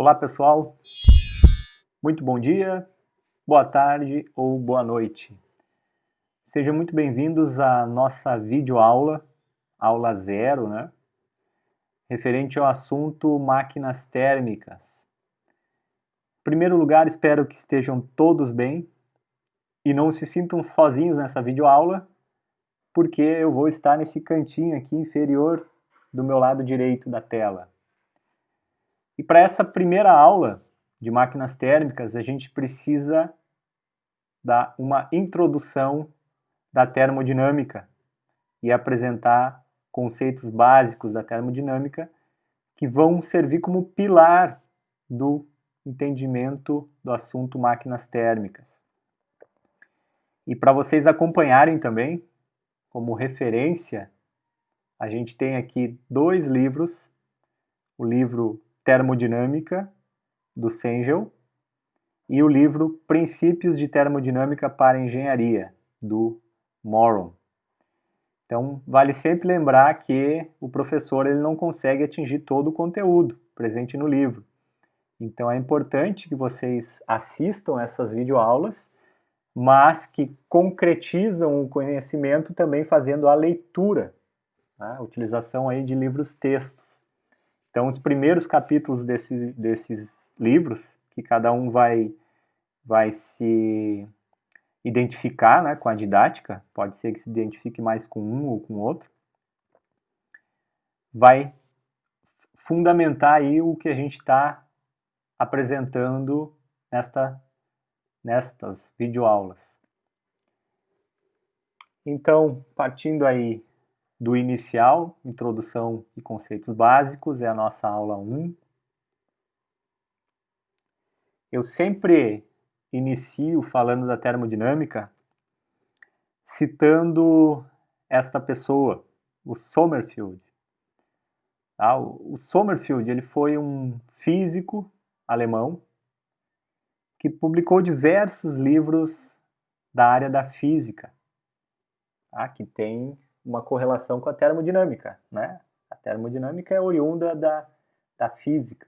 Olá pessoal, muito bom dia, boa tarde ou boa noite. Sejam muito bem-vindos à nossa videoaula, aula 0, né? Referente ao assunto máquinas térmicas. Em primeiro lugar, espero que estejam todos bem e não se sintam sozinhos nessa videoaula, porque eu vou estar nesse cantinho aqui inferior do meu lado direito da tela. E para essa primeira aula de máquinas térmicas, a gente precisa dar uma introdução da termodinâmica e apresentar conceitos básicos da termodinâmica que vão servir como pilar do entendimento do assunto máquinas térmicas. E para vocês acompanharem também, como referência, a gente tem aqui dois livros, o livro Termodinâmica, do Cengel, e o livro Princípios de Termodinâmica para Engenharia, do Moron. Então, vale sempre lembrar que o professor ele não consegue atingir todo o conteúdo presente no livro. Então, é importante que vocês assistam essas videoaulas, mas que concretizam o conhecimento também fazendo a leitura, né? A utilização aí de livros-textos. Então, os primeiros capítulos desses livros, que cada um vai se identificar, né, com a didática, pode ser que se identifique mais com um ou com outro, vai fundamentar aí o que a gente está apresentando nestas videoaulas. Então, partindo aí do inicial, introdução e conceitos básicos, é a nossa aula 1. Eu sempre inicio falando da termodinâmica citando esta pessoa, o Sommerfeld. O Sommerfeld ele foi um físico alemão que publicou diversos livros da área da física, que tem uma correlação com a termodinâmica, né? A termodinâmica é oriunda da física.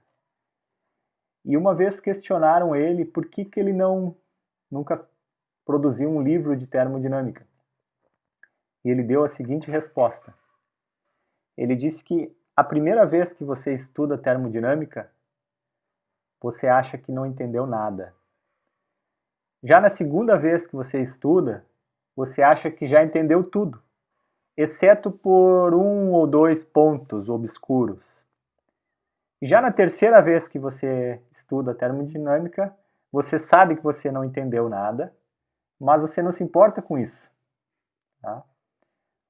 E uma vez questionaram ele por que ele nunca produziu um livro de termodinâmica. E ele deu a seguinte resposta. Ele disse que a primeira vez que você estuda termodinâmica, você acha que não entendeu nada. Já na segunda vez que você estuda, você acha que já entendeu tudo, exceto por um ou dois pontos obscuros. E já na terceira vez que você estuda termodinâmica, você sabe que você não entendeu nada, mas você não se importa com isso. Tá?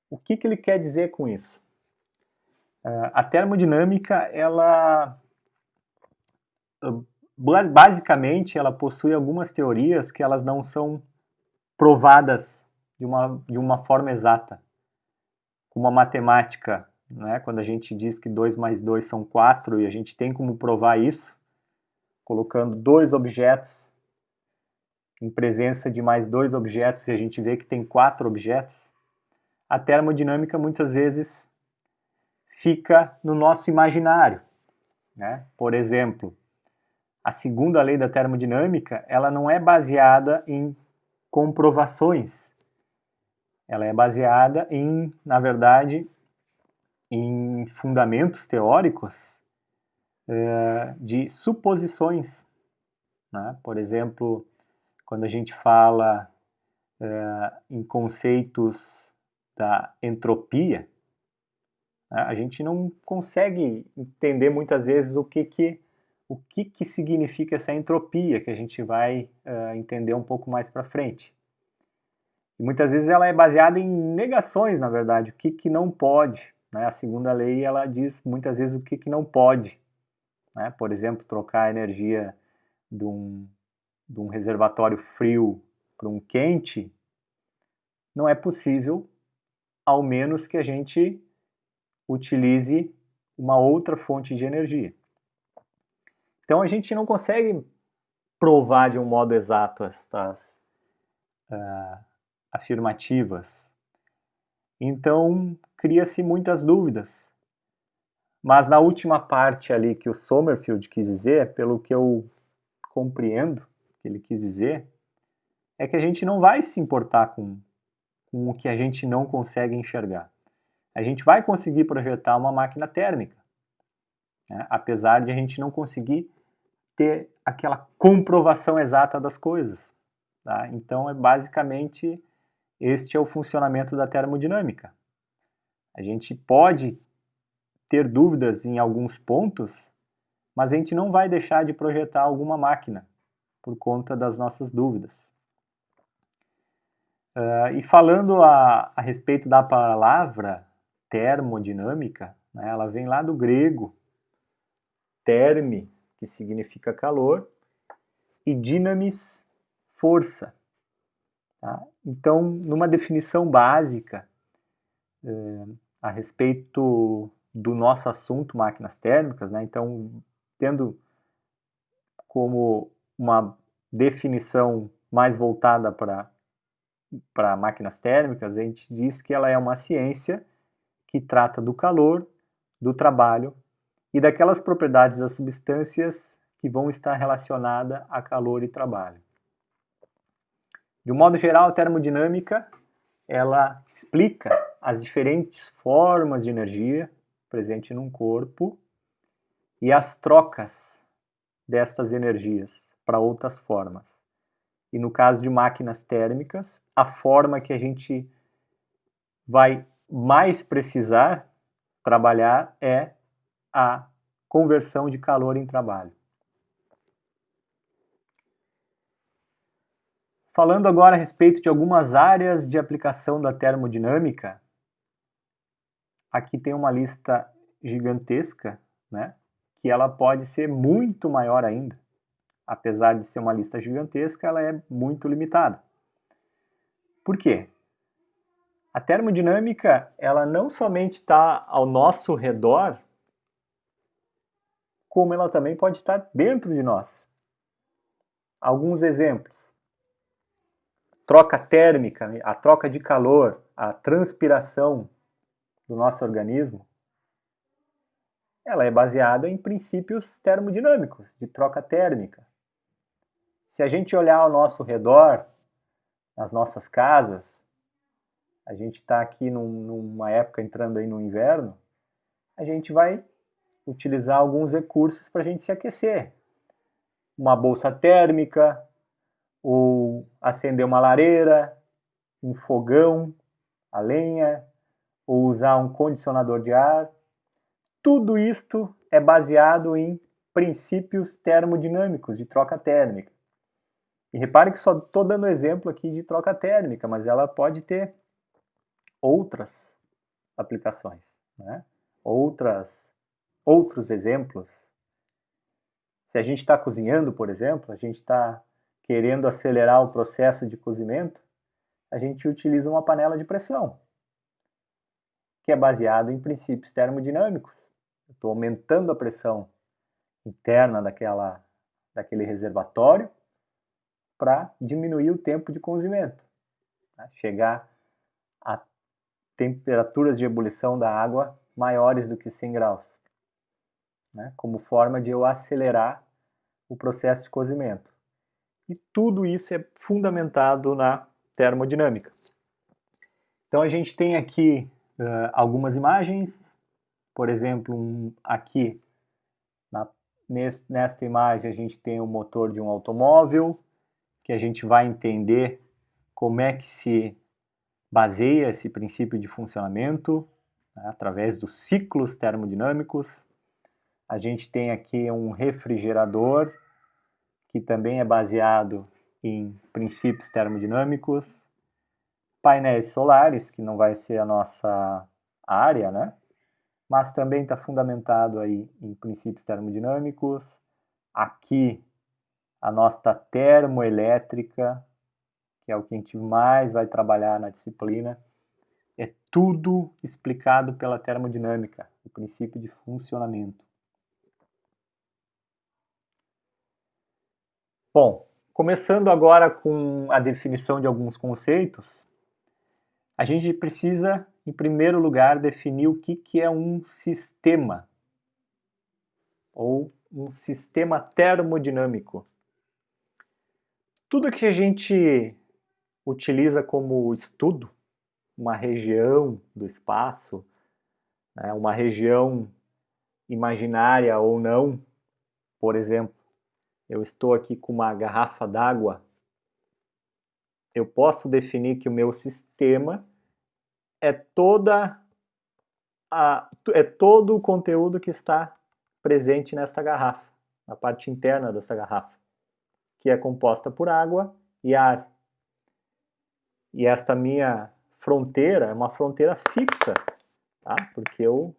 O que ele quer dizer com isso? A termodinâmica, ela basicamente ela possui algumas teorias que elas não são provadas de uma forma exata. Como a matemática, né? Quando a gente diz que 2 mais 2 são 4 e a gente tem como provar isso, colocando dois objetos em presença de mais dois objetos e a gente vê que tem 4 objetos, a termodinâmica muitas vezes fica no nosso imaginário, né? Por exemplo, a segunda lei da termodinâmica, ela não é baseada em comprovações. Ela é baseada na verdade, em fundamentos teóricos de suposições, né? Por exemplo, quando a gente fala em conceitos da entropia, a gente não consegue entender muitas vezes o que significa essa entropia, que a gente vai entender um pouco mais para frente. E muitas vezes ela é baseada em negações, na verdade, o que não pode. Né? A segunda lei ela diz muitas vezes o que não pode. Né? Por exemplo, trocar a energia de um reservatório frio para um quente não é possível, ao menos que a gente utilize uma outra fonte de energia. Então a gente não consegue provar de um modo exato estas afirmativas. Então cria-se muitas dúvidas. Mas na última parte ali que o Sommerfeld quis dizer, pelo que eu compreendo que ele quis dizer, é que a gente não vai se importar com o que a gente não consegue enxergar. A gente vai conseguir projetar uma máquina térmica, né? Apesar de a gente não conseguir ter aquela comprovação exata das coisas. Tá? Então, basicamente, este é o funcionamento da termodinâmica. A gente pode ter dúvidas em alguns pontos, mas a gente não vai deixar de projetar alguma máquina por conta das nossas dúvidas. E falando a respeito da palavra termodinâmica, né, ela vem lá do grego terme, que significa calor, e dynamis, força. Tá? Então, numa definição básica a respeito do nosso assunto, máquinas térmicas, né, então, tendo como uma definição mais voltada para máquinas térmicas, a gente diz que ela é uma ciência que trata do calor, do trabalho e daquelas propriedades das substâncias que vão estar relacionadas a calor e trabalho. De um modo geral, a termodinâmica ela explica as diferentes formas de energia presente num corpo e as trocas destas energias para outras formas. E no caso de máquinas térmicas, a forma que a gente vai mais precisar trabalhar é a conversão de calor em trabalho. Falando agora a respeito de algumas áreas de aplicação da termodinâmica, aqui tem uma lista gigantesca, né, que ela pode ser muito maior ainda. Apesar de ser uma lista gigantesca, ela é muito limitada. Por quê? A termodinâmica, ela não somente está ao nosso redor, como ela também pode estar dentro de nós. Alguns exemplos. Troca térmica, a troca de calor, a transpiração do nosso organismo, ela é baseada em princípios termodinâmicos, de troca térmica. Se a gente olhar ao nosso redor, nas nossas casas, a gente está aqui numa época entrando aí no inverno, a gente vai utilizar alguns recursos para a gente se aquecer. Uma bolsa térmica, ou acender uma lareira, um fogão, a lenha, ou usar um condicionador de ar. Tudo isto é baseado em princípios termodinâmicos de troca térmica. E repare que só estou dando exemplo aqui de troca térmica, mas ela pode ter outras aplicações, né? Outros exemplos. Se a gente está cozinhando, por exemplo, a gente está querendo acelerar o processo de cozimento, a gente utiliza uma panela de pressão, que é baseado em princípios termodinâmicos. Eu estou aumentando a pressão interna daquele reservatório para diminuir o tempo de cozimento, né? Chegar a temperaturas de ebulição da água maiores do que 100 graus, né? Como forma de eu acelerar o processo de cozimento. E tudo isso é fundamentado na termodinâmica. Então a gente tem aqui algumas imagens, por exemplo, aqui nesta imagem a gente tem o motor de um automóvel, que a gente vai entender como é que se baseia esse princípio de funcionamento, né, através dos ciclos termodinâmicos. A gente tem aqui um refrigerador, que também é baseado em princípios termodinâmicos. Painéis solares, que não vai ser a nossa área, né? Mas também está fundamentado aí em princípios termodinâmicos. Aqui a nossa termoelétrica, que é o que a gente mais vai trabalhar na disciplina, é tudo explicado pela termodinâmica, o princípio de funcionamento. Bom, começando agora com a definição de alguns conceitos, a gente precisa, em primeiro lugar, definir o que é um sistema ou um sistema termodinâmico. Tudo que a gente utiliza como estudo, uma região do espaço, né, uma região imaginária ou não, por exemplo, eu estou aqui com uma garrafa d'água, eu posso definir que o meu sistema é todo o conteúdo que está presente nesta garrafa, na parte interna dessa garrafa, que é composta por água e ar. E esta minha fronteira é uma fronteira fixa, tá? Porque eu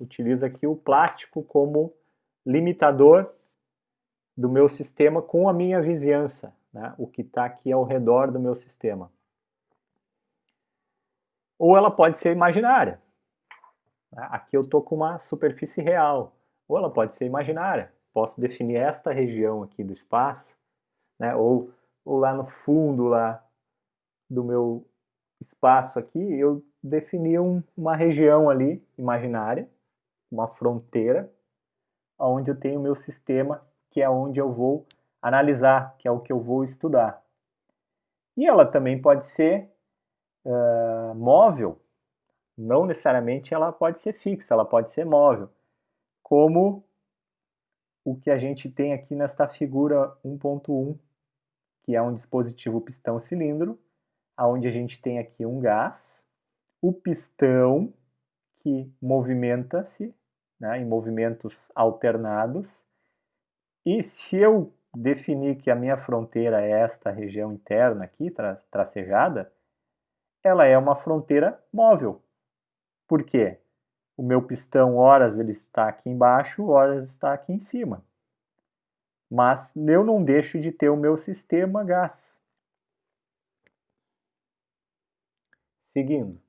utilizo aqui o plástico como limitador do meu sistema com a minha vizinhança, né? O que está aqui ao redor do meu sistema. Ou ela pode ser imaginária. Aqui eu estou com uma superfície real. Ou ela pode ser imaginária. Posso definir esta região aqui do espaço, né? Ou lá no fundo lá do meu espaço aqui, eu defini uma região ali imaginária, uma fronteira, onde eu tenho o meu sistema, que é onde eu vou analisar, que é o que eu vou estudar. E ela também pode ser móvel, não necessariamente ela pode ser fixa, ela pode ser móvel, como o que a gente tem aqui nesta figura 1.1, que é um dispositivo pistão-cilindro, onde a gente tem aqui um gás, o pistão que movimenta-se, né, em movimentos alternados, e se eu definir que a minha fronteira é esta região interna aqui, tracejada, ela é uma fronteira móvel. Por quê? O meu pistão, horas ele está aqui embaixo, horas está aqui em cima. Mas eu não deixo de ter o meu sistema gás. Seguindo.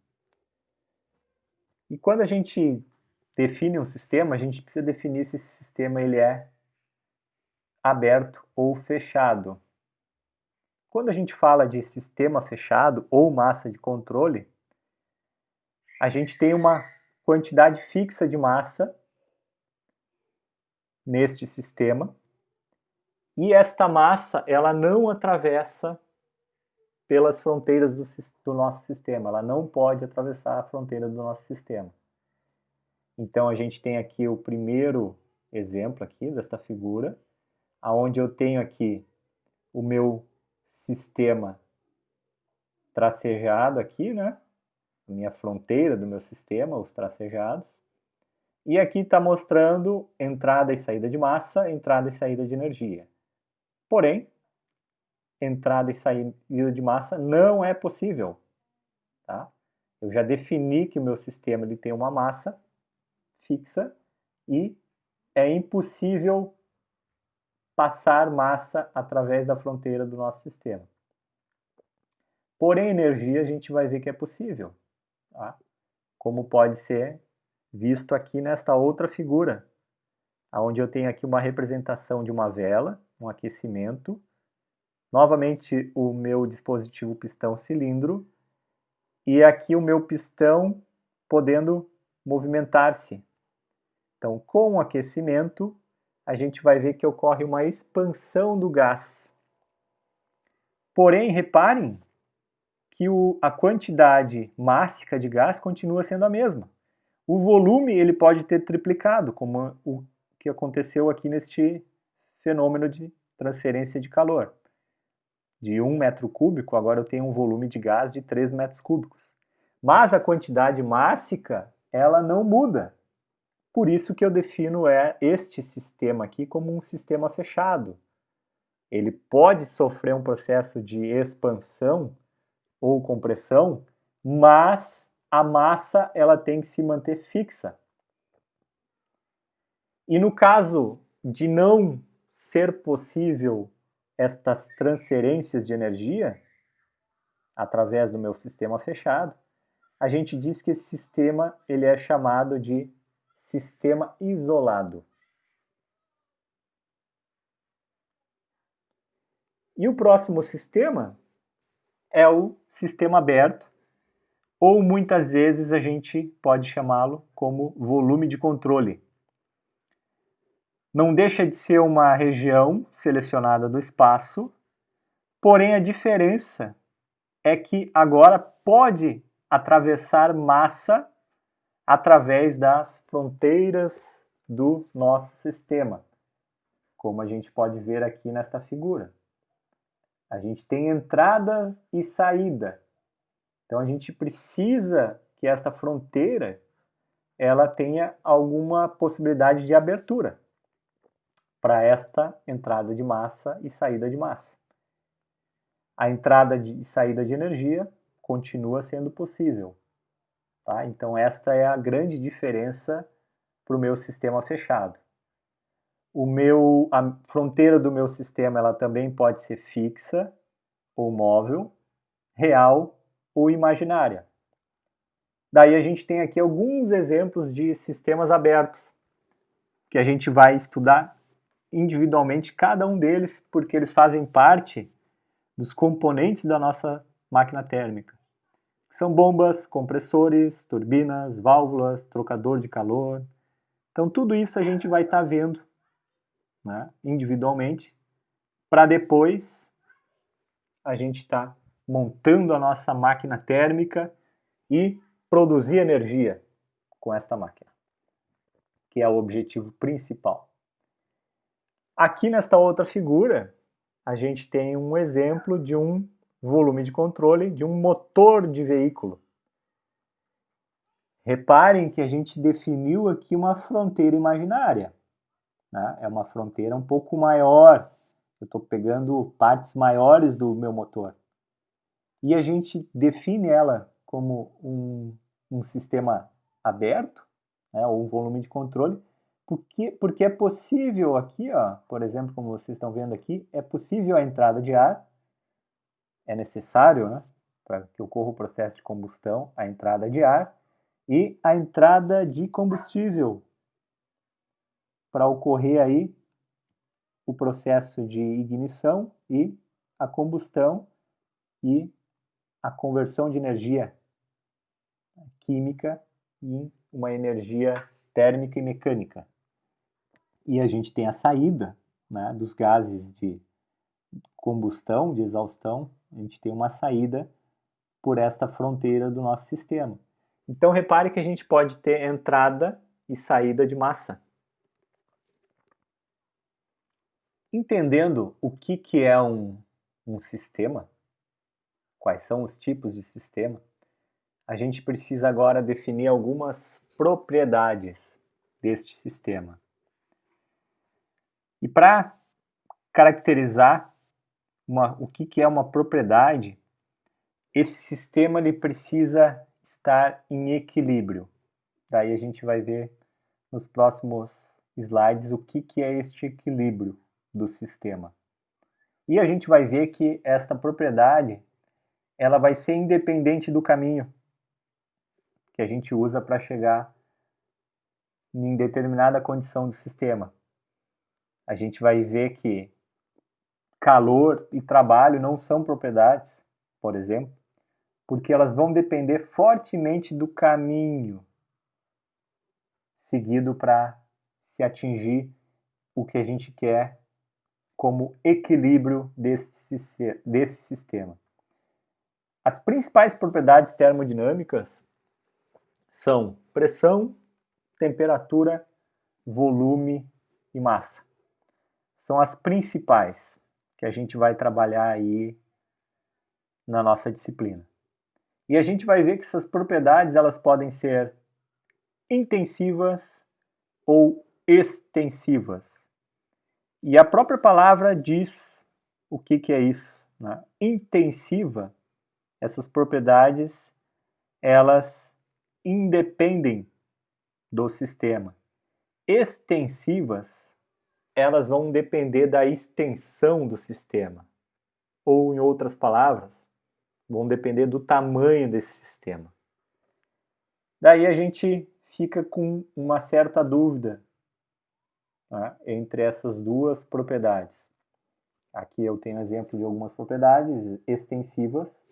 E quando a gente define um sistema, a gente precisa definir se esse sistema ele é aberto ou fechado. Quando a gente fala de sistema fechado ou massa de controle, a gente tem uma quantidade fixa de massa neste sistema e esta massa ela não atravessa pelas fronteiras do nosso sistema, ela não pode atravessar a fronteira do nosso sistema. Então a gente tem aqui o primeiro exemplo aqui desta figura, aonde eu tenho aqui o meu sistema tracejado aqui, né? A minha fronteira do meu sistema, os tracejados. E aqui está mostrando entrada e saída de massa, entrada e saída de energia. Porém, entrada e saída de massa não é possível. Tá? Eu já defini que o meu sistema ele tem uma massa fixa e é impossível passar massa através da fronteira do nosso sistema. Porém, energia a gente vai ver que é possível. Tá? Como pode ser visto aqui nesta outra figura, onde eu tenho aqui uma representação de uma vela, um aquecimento, novamente o meu dispositivo pistão-cilindro, e aqui o meu pistão podendo movimentar-se. Então, com o aquecimento, a gente vai ver que ocorre uma expansão do gás. Porém, reparem que a quantidade mássica de gás continua sendo a mesma. O volume ele pode ter triplicado, como o que aconteceu aqui neste fenômeno de transferência de calor. De 1 metro cúbico, agora eu tenho um volume de gás de 3 metros cúbicos. Mas a quantidade mássica, ela não muda. Por isso que eu defino este sistema aqui como um sistema fechado. Ele pode sofrer um processo de expansão ou compressão, mas a massa ela tem que se manter fixa. E no caso de não ser possível estas transferências de energia através do meu sistema fechado, a gente diz que esse sistema ele é chamado de sistema isolado. E o próximo sistema é o sistema aberto, ou muitas vezes a gente pode chamá-lo como volume de controle. Não deixa de ser uma região selecionada do espaço, porém a diferença é que agora pode atravessar massa através das fronteiras do nosso sistema, como a gente pode ver aqui nesta figura. A gente tem entrada e saída. Então a gente precisa que essa fronteira ela tenha alguma possibilidade de abertura para esta entrada de massa e saída de massa. A entrada e saída de energia continua sendo possível. Tá? Então esta é a grande diferença para o meu sistema fechado. A fronteira do meu sistema ela também pode ser fixa ou móvel, real ou imaginária. Daí a gente tem aqui alguns exemplos de sistemas abertos, que a gente vai estudar individualmente cada um deles, porque eles fazem parte dos componentes da nossa máquina térmica. São bombas, compressores, turbinas, válvulas, trocador de calor. Então tudo isso a gente vai estar vendo, né, individualmente, para depois a gente estar montando a nossa máquina térmica e produzir energia com esta máquina, que é o objetivo principal. Aqui nesta outra figura, a gente tem um exemplo de um volume de controle de um motor de veículo. Reparem que a gente definiu aqui uma fronteira imaginária, né? É uma fronteira um pouco maior. Eu estou pegando partes maiores do meu motor. E a gente define ela como um sistema aberto, né, ou um volume de controle, porque é possível aqui, ó, por exemplo, como vocês estão vendo aqui, é possível a entrada de ar, é necessário, né, para que ocorra o processo de combustão, a entrada de ar e a entrada de combustível, para ocorrer aí o processo de ignição e a combustão e a conversão de energia química em uma energia térmica e mecânica. E a gente tem a saída, né, dos gases de combustão, de exaustão, a gente tem uma saída por esta fronteira do nosso sistema. Então repare que a gente pode ter entrada e saída de massa. Entendendo o que é um sistema, quais são os tipos de sistema, a gente precisa agora definir algumas propriedades deste sistema. E para caracterizar o que é uma propriedade, esse sistema ele precisa estar em equilíbrio. Daí a gente vai ver nos próximos slides o que é este equilíbrio do sistema. E a gente vai ver que esta propriedade ela vai ser independente do caminho que a gente usa para chegar em determinada condição do sistema. A gente vai ver que calor e trabalho não são propriedades, por exemplo, porque elas vão depender fortemente do caminho seguido para se atingir o que a gente quer como equilíbrio desse sistema. As principais propriedades termodinâmicas são pressão, temperatura, volume e massa. São as principais que a gente vai trabalhar aí na nossa disciplina. E a gente vai ver que essas propriedades elas podem ser intensivas ou extensivas. E a própria palavra diz o que é isso, né? Intensiva, essas propriedades, elas independem do sistema. Extensivas, elas vão depender da extensão do sistema. Ou, em outras palavras, vão depender do tamanho desse sistema. Daí a gente fica com uma certa dúvida, né, entre essas duas propriedades. Aqui eu tenho exemplo de algumas propriedades extensivas: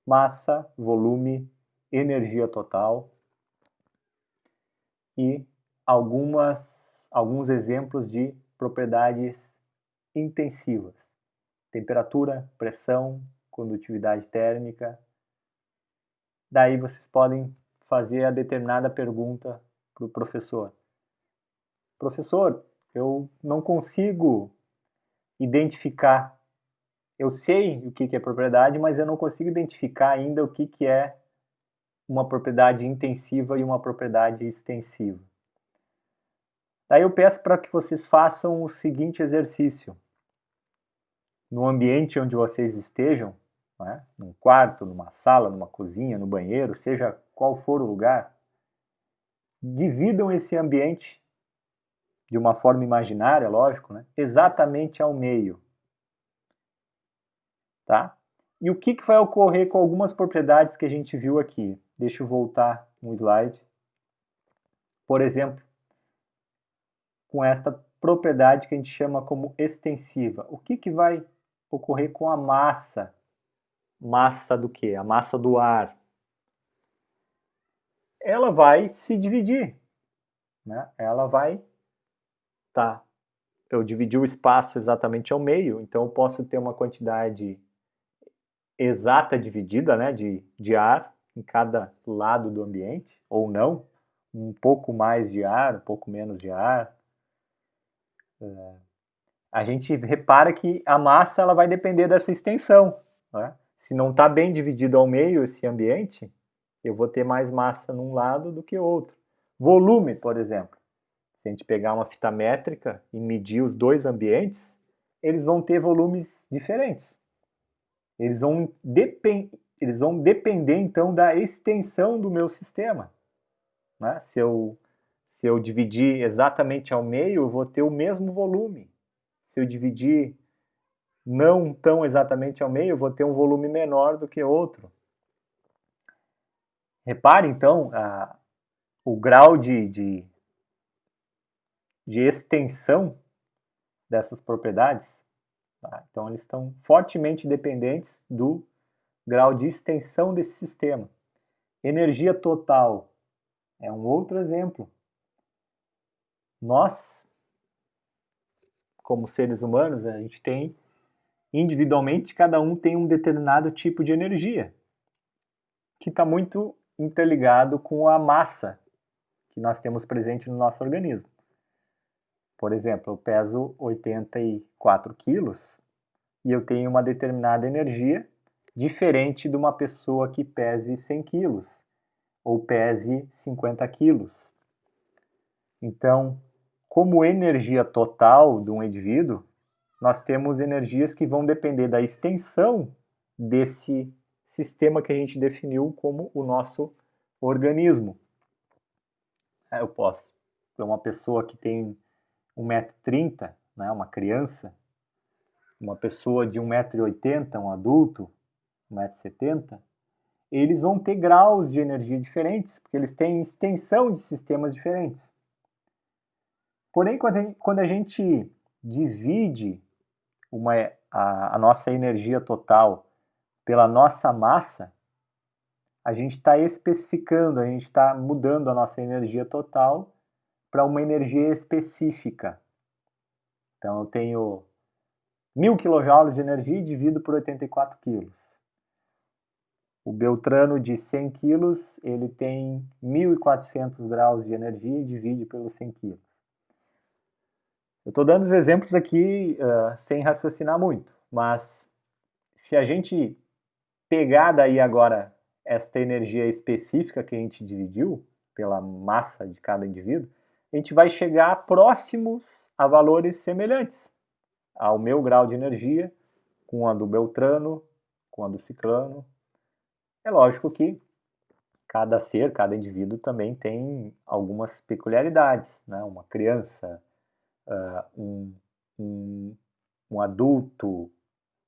massa, volume, energia total e alguns exemplos de propriedades intensivas. Temperatura, pressão, condutividade térmica. Daí vocês podem fazer a determinada pergunta para o professor. Professor, eu não consigo identificar. Eu sei o que é propriedade, mas eu não consigo identificar ainda o que é uma propriedade intensiva e uma propriedade extensiva. Daí eu peço para que vocês façam o seguinte exercício. No ambiente onde vocês estejam, né, num quarto, numa sala, numa cozinha, no banheiro, seja qual for o lugar, dividam esse ambiente de uma forma imaginária, lógico, né, exatamente ao meio. Tá? E o que vai ocorrer com algumas propriedades que a gente viu aqui? Deixa eu voltar um slide. Por exemplo, com esta propriedade que a gente chama como extensiva. O que vai ocorrer com a massa? Massa do quê? A massa do ar. Ela vai se dividir. Né? Ela vai... Tá. Eu dividi o espaço exatamente ao meio, então eu posso ter uma quantidade exata dividida, né, de ar em cada lado do ambiente, ou não, um pouco mais de ar, um pouco menos de ar. A gente repara que a massa ela vai depender dessa extensão. Né? Se não está bem dividido ao meio esse ambiente, eu vou ter mais massa num lado do que outro. Volume, por exemplo. Se a gente pegar uma fita métrica e medir os dois ambientes, eles vão ter volumes diferentes. Eles vão depender, então, da extensão do meu sistema. Né? Se eu dividir exatamente ao meio, eu vou ter o mesmo volume. Se eu dividir não tão exatamente ao meio, eu vou ter um volume menor do que outro. Repare, então, o grau de extensão dessas propriedades. Tá? Então, eles estão fortemente dependentes do grau de extensão desse sistema. Energia total é um outro exemplo. Nós, como seres humanos, a gente tem, individualmente, cada um tem um determinado tipo de energia, que está muito interligado com a massa que nós temos presente no nosso organismo. Por exemplo, eu peso 84 quilos e eu tenho uma determinada energia diferente de uma pessoa que pese 100 quilos ou pese 50 quilos. Então, como energia total de um indivíduo, nós temos energias que vão depender da extensão desse sistema que a gente definiu como o nosso organismo. Eu posso ter uma pessoa que tem 1,30 m, né, uma criança, uma pessoa de 1,80 m, um adulto, 1,70 m, eles vão ter graus de energia diferentes, porque eles têm extensão de sistemas diferentes. Porém, quando a gente divide a nossa energia total pela nossa massa, a gente está especificando, a gente está mudando a nossa energia total para uma energia específica. Então, eu tenho 1.000 kJ de energia e divido por 84 kg. O Beltrano de 100 kg, ele tem 1.400 graus de energia e divide pelos 100 kg. Eu estou dando os exemplos aqui sem raciocinar muito, mas se a gente pegar daí agora esta energia específica que a gente dividiu pela massa de cada indivíduo, a gente vai chegar próximos a valores semelhantes ao meu grau de energia com a do Beltrano, com a do Ciclano. É lógico que cada ser, cada indivíduo também tem algumas peculiaridades, né? Uma criança, um adulto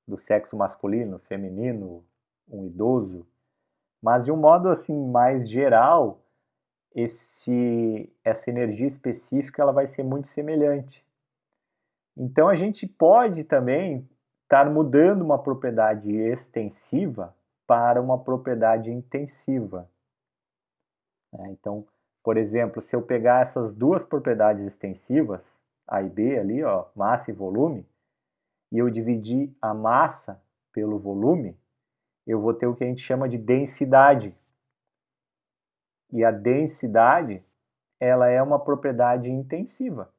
do sexo masculino, feminino, um idoso, mas de um modo assim mais geral, essa energia específica ela vai ser muito semelhante. Então a gente pode também estar mudando uma propriedade extensiva para uma propriedade intensiva. Então, por exemplo, se eu pegar essas duas propriedades extensivas, A e B ali, ó, massa e volume, e eu dividir a massa pelo volume, eu vou ter o que a gente chama de densidade. E a densidade, ela é uma propriedade intensiva,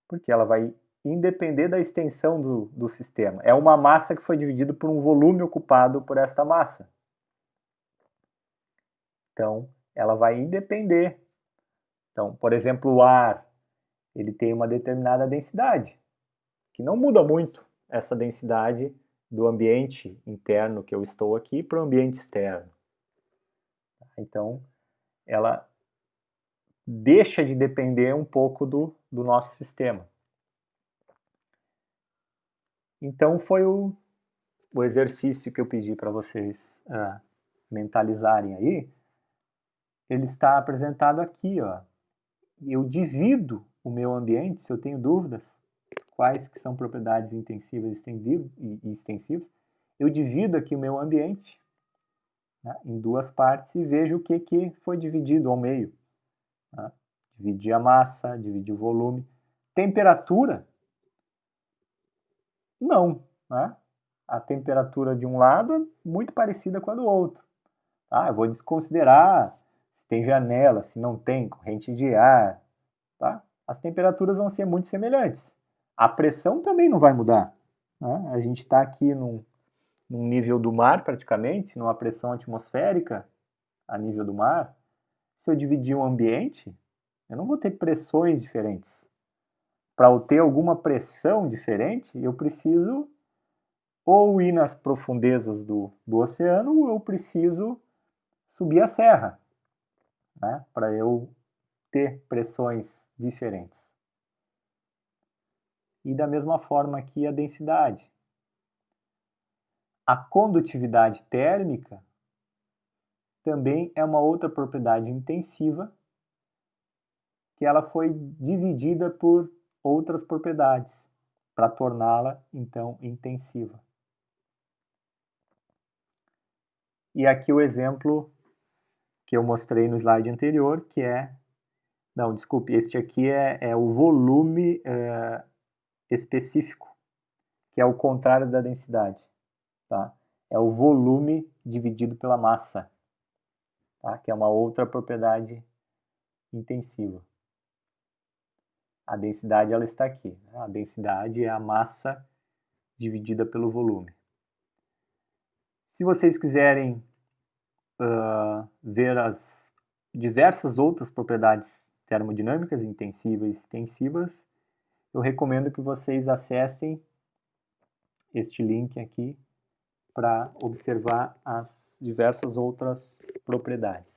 porque ela vai independer da extensão do sistema. É uma massa que foi dividida por um volume ocupado por esta massa. Então, ela vai independer. Então, por exemplo, o ar, ele tem uma determinada densidade, que não muda muito essa densidade do ambiente interno que eu estou aqui para o ambiente externo. Então, ela deixa de depender um pouco do nosso sistema. Então, foi o exercício que eu pedi para vocês mentalizarem aí. Ele está apresentado aqui, ó. Eu divido o meu ambiente, se eu tenho dúvidas, quais que são propriedades intensivas e extensivas, eu divido aqui o meu ambiente, né, em duas partes e vejo o que foi dividido ao meio. Né? Dividir a massa, dividir o volume. Temperatura, não. Né? A temperatura de um lado é muito parecida com a do outro. Tá? Eu vou desconsiderar se tem janela, se não tem, corrente de ar. Tá? As temperaturas vão ser muito semelhantes. A pressão também não vai mudar. Né? A gente está aqui num nível do mar, praticamente, numa pressão atmosférica a nível do mar. Se eu dividir um ambiente, eu não vou ter pressões diferentes. Para eu ter alguma pressão diferente, eu preciso ou ir nas profundezas do oceano, ou eu preciso subir a serra, né, para eu ter pressões diferentes. E da mesma forma aqui a densidade. A condutividade térmica também é uma outra propriedade intensiva que ela foi dividida por outras propriedades para torná-la, então, intensiva. E aqui o exemplo que eu mostrei no slide anterior, que é... Não, desculpe, este aqui é o volume específico, que é o contrário da densidade. Tá? É o volume dividido pela massa, tá? Que é uma outra propriedade intensiva. A densidade ela está aqui. A densidade é a massa dividida pelo volume. Se vocês quiserem ver as diversas outras propriedades termodinâmicas, intensivas e extensivas, eu recomendo que vocês acessem este link aqui para observar as diversas outras propriedades.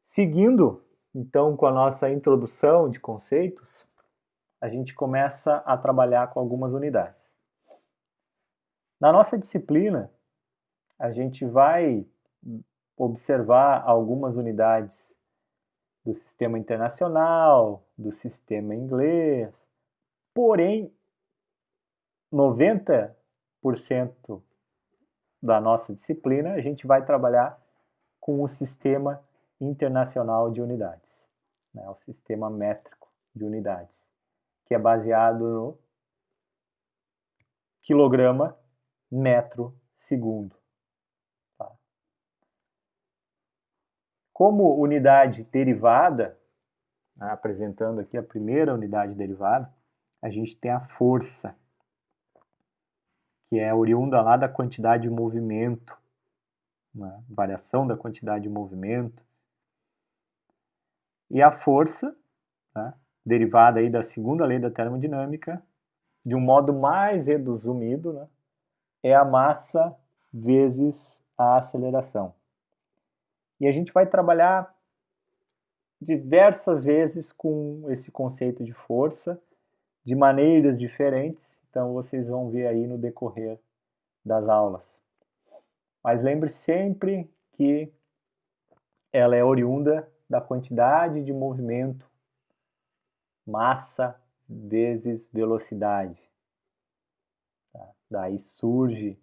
Seguindo, então, com a nossa introdução de conceitos, a gente começa a trabalhar com algumas unidades. Na nossa disciplina, a gente vai observar algumas unidades do sistema internacional, do sistema inglês, porém, 90% da nossa disciplina a gente vai trabalhar com o sistema internacional de unidades, né, o sistema métrico de unidades, que é baseado no quilograma metro segundo. Tá? Como unidade derivada, né, apresentando aqui a primeira unidade derivada, a gente tem a força, que é oriunda lá da quantidade de movimento, né, variação da quantidade de movimento. E a força, né, derivada aí da segunda lei da termodinâmica, de um modo mais resumido, né, é a massa vezes a aceleração. E a gente vai trabalhar diversas vezes com esse conceito de força, de maneiras diferentes, então vocês vão ver aí no decorrer das aulas. Mas lembre sempre que ela é oriunda da quantidade de movimento, massa vezes velocidade. Tá? Daí surge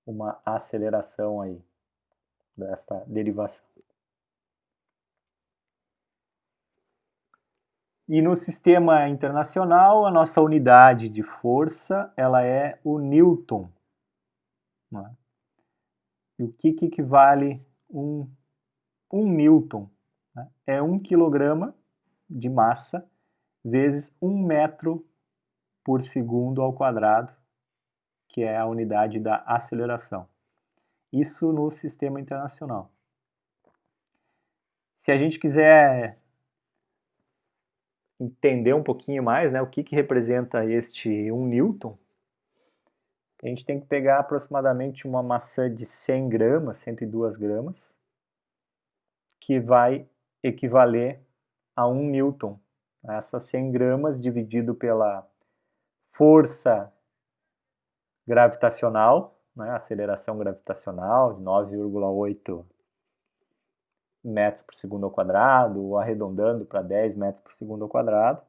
uma aceleração aí, desta derivação. E no sistema internacional, a nossa unidade de força, ela é o Newton. Né? E o que equivale um Newton? Né? É 1 quilograma de massa vezes 1 metro por segundo ao quadrado, que é a unidade da aceleração. Isso no sistema internacional. Se a gente quiser entender um pouquinho mais, né, o que representa este 1 Newton, a gente tem que pegar aproximadamente uma maçã de 100 gramas, 102 gramas, que vai equivaler a 1 Newton. Essas 100 gramas dividido pela força gravitacional, né, aceleração gravitacional de 9,8 metros por segundo ao quadrado, ou arredondando para 10 metros por segundo ao quadrado.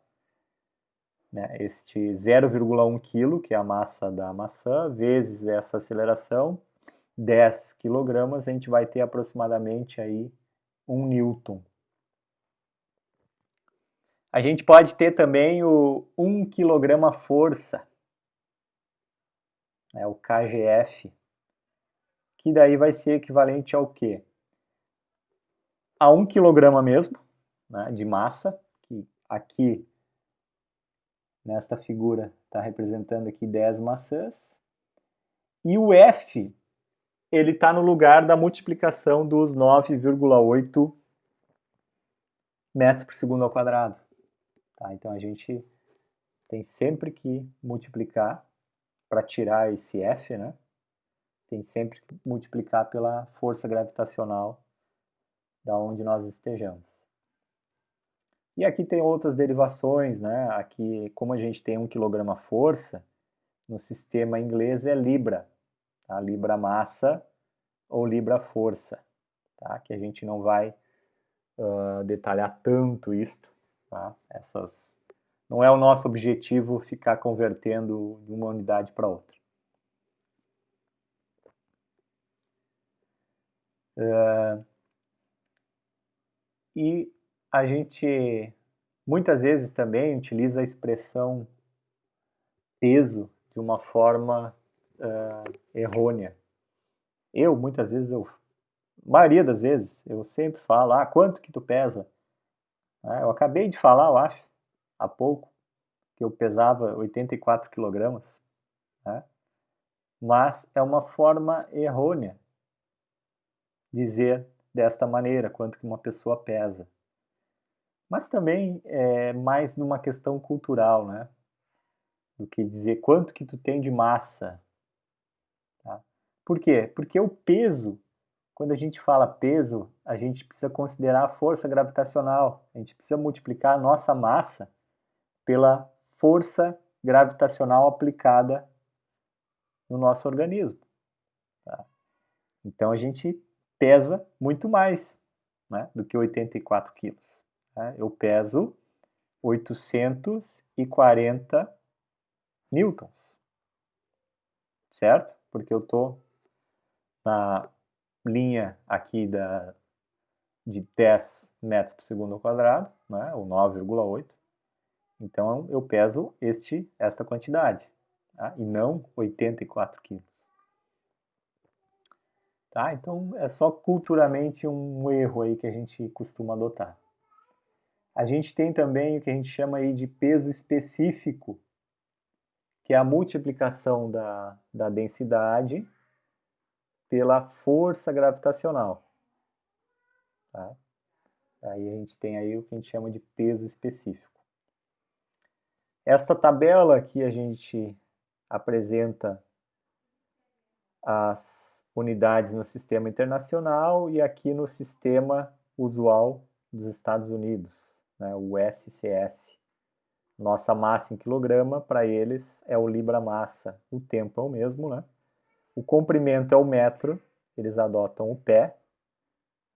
Né, este 0,1 kg, que é a massa da maçã, vezes essa aceleração, 10 kg, a gente vai ter aproximadamente aí 1 Newton. A gente pode ter também o 1 kg força, né, o KGF, que daí vai ser equivalente ao quê? A 1 kg mesmo, né, de massa, que aqui nesta figura está representando aqui 10 maçãs, e o F, ele está no lugar da multiplicação dos 9,8 metros por segundo ao quadrado. Tá? Então a gente tem sempre que multiplicar para tirar esse F, né? Tem sempre que multiplicar pela força gravitacional da onde nós estejamos. E aqui tem outras derivações, né? Aqui, como a gente tem 1 kg força, no sistema inglês é libra, tá? Libra massa ou libra força, tá? Que a gente não vai detalhar tanto isto, tá? Não é o nosso objetivo ficar convertendo de uma unidade para outra. E a gente muitas vezes também utiliza a expressão peso de uma forma errônea. Muitas vezes, maioria das vezes, eu sempre falo, quanto que tu pesa? Eu acabei de falar, eu acho, há pouco, que eu pesava 84 quilogramas, né? Mas é uma forma errônea dizer desta maneira quanto que uma pessoa pesa. Mas também é mais numa questão cultural, né? Do que dizer quanto que tu tem de massa. Tá? Por quê? Porque o peso, quando a gente fala peso, a gente precisa considerar a força gravitacional. A gente precisa multiplicar a nossa massa pela força gravitacional aplicada no nosso organismo. Tá? Então a gente pesa muito mais, né, do que 84 quilos. Né? Eu peso 840 newtons, certo? Porque eu estou na linha aqui de 10 metros por segundo ao quadrado, né, ou 9,8. Então eu peso esta quantidade, tá? E não 84 quilos. Tá? Então é só culturalmente um erro aí que a gente costuma adotar. A gente tem também o que a gente chama aí de peso específico, que é a multiplicação da densidade pela força gravitacional. Tá? Aí a gente tem aí o que a gente chama de peso específico. Esta tabela aqui a gente apresenta as unidades no sistema internacional e aqui no sistema usual dos Estados Unidos, né, o SCS. Nossa massa em quilograma, para eles, é o libra-massa. O tempo é o mesmo, né? O comprimento é o metro, eles adotam o pé,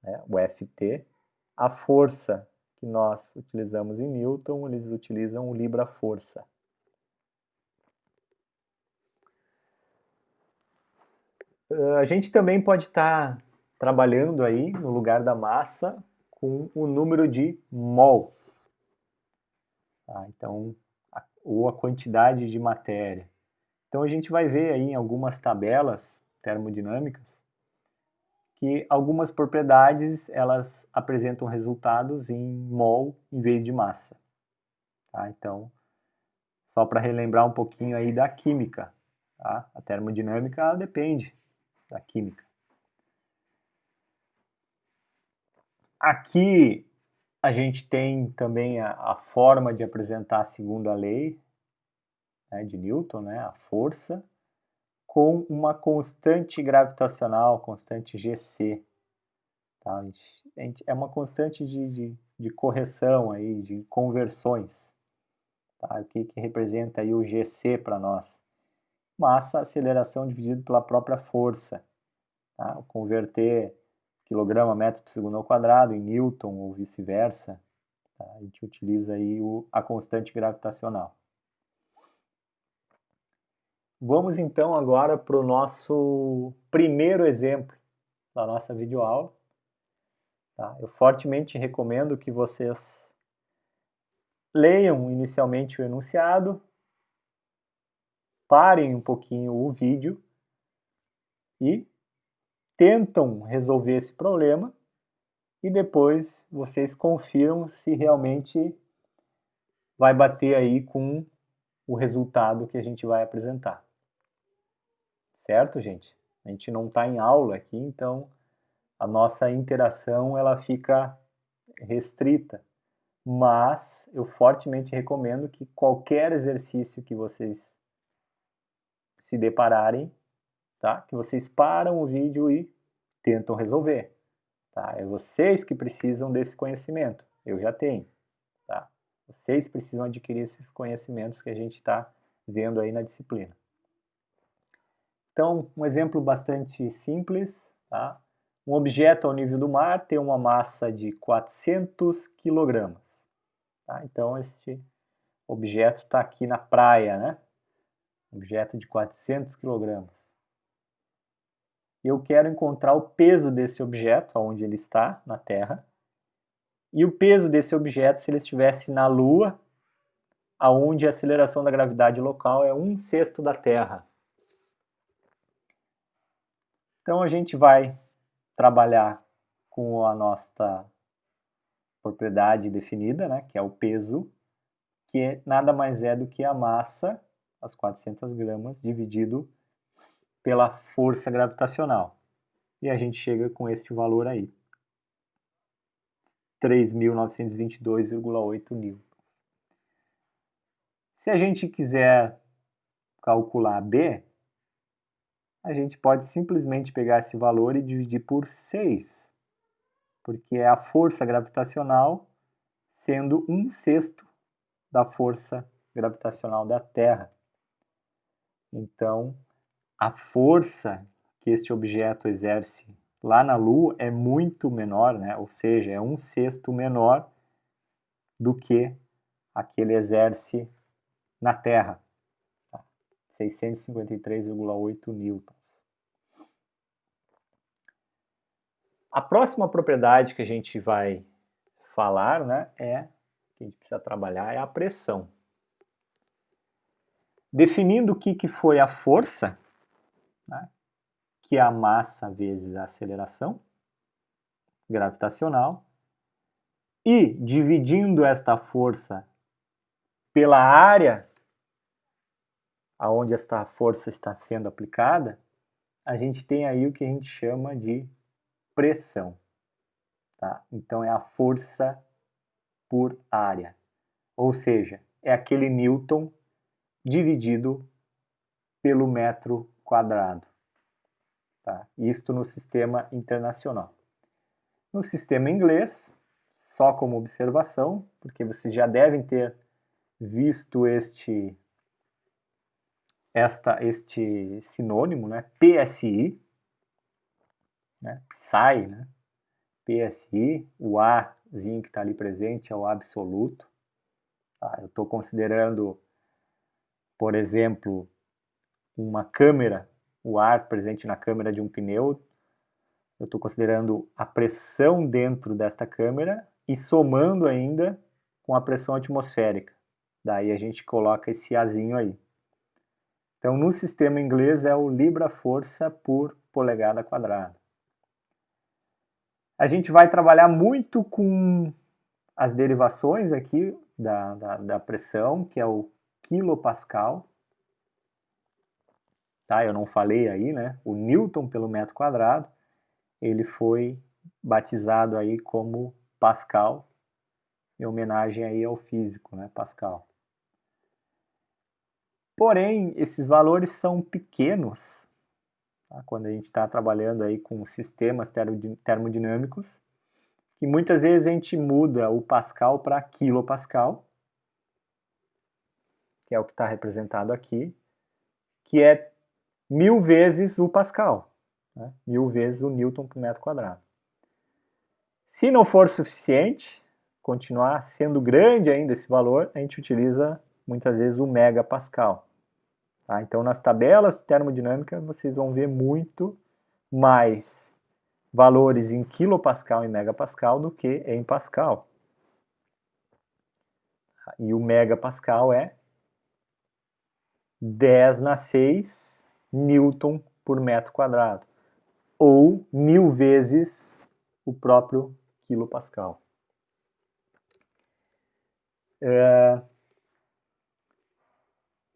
né, o FT. A força que nós utilizamos em Newton, eles utilizam o libra-força. A gente também pode estar trabalhando aí, no lugar da massa, com o número de mols. Tá? Então, ou a quantidade de matéria. Então a gente vai ver aí em algumas tabelas termodinâmicas que algumas propriedades elas apresentam resultados em mol em vez de massa. Tá? Então, só para relembrar um pouquinho aí da química. Tá? A termodinâmica ela depende da química. Aqui a gente tem também a forma de apresentar a segunda lei, né, de Newton, né, a força, com uma constante gravitacional, constante Gc. Tá? É uma constante de correção, aí, de conversões. Tá? O que representa aí o Gc para nós? Massa, aceleração dividido pela própria força. Tá? Converter quilograma, metro por segundo ao quadrado em Newton ou vice-versa. Tá? A gente utiliza aí a constante gravitacional. Vamos então agora para o nosso primeiro exemplo da nossa videoaula. Tá? Eu fortemente recomendo que vocês leiam inicialmente o enunciado, parem um pouquinho o vídeo e tentam resolver esse problema e depois vocês confiram se realmente vai bater aí com o resultado que a gente vai apresentar. Certo, gente? A gente não está em aula aqui, então a nossa interação ela fica restrita. Mas eu fortemente recomendo que qualquer exercício que vocês se depararem, tá? Que vocês param o vídeo e tentam resolver. Tá? É vocês que precisam desse conhecimento. Eu já tenho. Tá? Vocês precisam adquirir esses conhecimentos que a gente está vendo aí na disciplina. Então, um exemplo bastante simples. Tá? Um objeto ao nível do mar tem uma massa de 400 kg. Tá? Então, este objeto está aqui na praia, né? Objeto de 400 kg. Eu quero encontrar o peso desse objeto, onde ele está, na Terra, e o peso desse objeto se ele estivesse na Lua, aonde a aceleração da gravidade local é 1/6 da Terra. Então a gente vai trabalhar com a nossa propriedade definida, né, que é o peso, que nada mais é do que a massa, as 400 gramas, dividido pela força gravitacional. E a gente chega com este valor aí, 3.922,8 newtons. Se a gente quiser calcular B, a gente pode simplesmente pegar esse valor e dividir por 6, porque é a força gravitacional sendo 1/6 da força gravitacional da Terra. Então, a força que este objeto exerce lá na Lua é muito menor, né? Ou seja, é 1/6 menor do que a que ele exerce na Terra, 653,8 newtons. A próxima propriedade que a gente vai falar, né, que a gente precisa trabalhar, é a pressão. Definindo o que foi a força, né, que é a massa vezes a aceleração gravitacional, e dividindo esta força pela área aonde esta força está sendo aplicada, a gente tem aí o que a gente chama de pressão. Tá? Então é a força por área. Ou seja, é aquele Newton dividido pelo metro quadrado. Tá? Isto no sistema internacional. No sistema inglês, só como observação, porque vocês já devem ter visto este sinônimo, né? PSI, né? Psi, né? PSI, o Azinho que está ali presente é o absoluto. Tá? Eu estou considerando, por exemplo, uma câmera, o ar presente na câmera de um pneu. Eu estou considerando a pressão dentro desta câmera e somando ainda com a pressão atmosférica. Daí a gente coloca esse Azinho aí. Então, no sistema inglês é o libra-força por polegada quadrada. A gente vai trabalhar muito com as derivações aqui da pressão, que é o quilopascal. Tá? Eu não falei aí, né? O Newton pelo metro quadrado, ele foi batizado aí como Pascal, em homenagem aí ao físico, né? Pascal. Porém, esses valores são pequenos, tá? Quando a gente está trabalhando aí com sistemas termodinâmicos, que muitas vezes a gente muda o Pascal para quilopascal, que é o que está representado aqui, que é 1000 vezes o Pascal, né? 1000 vezes o Newton por metro quadrado. Se não for suficiente, continuar sendo grande ainda esse valor, a gente utiliza muitas vezes o megapascal. Tá? Então, nas tabelas termodinâmicas, vocês vão ver muito mais valores em quilopascal e megapascal do que em pascal. E o megapascal é 10⁶ Newton por metro quadrado, ou 1000 vezes o próprio quilopascal.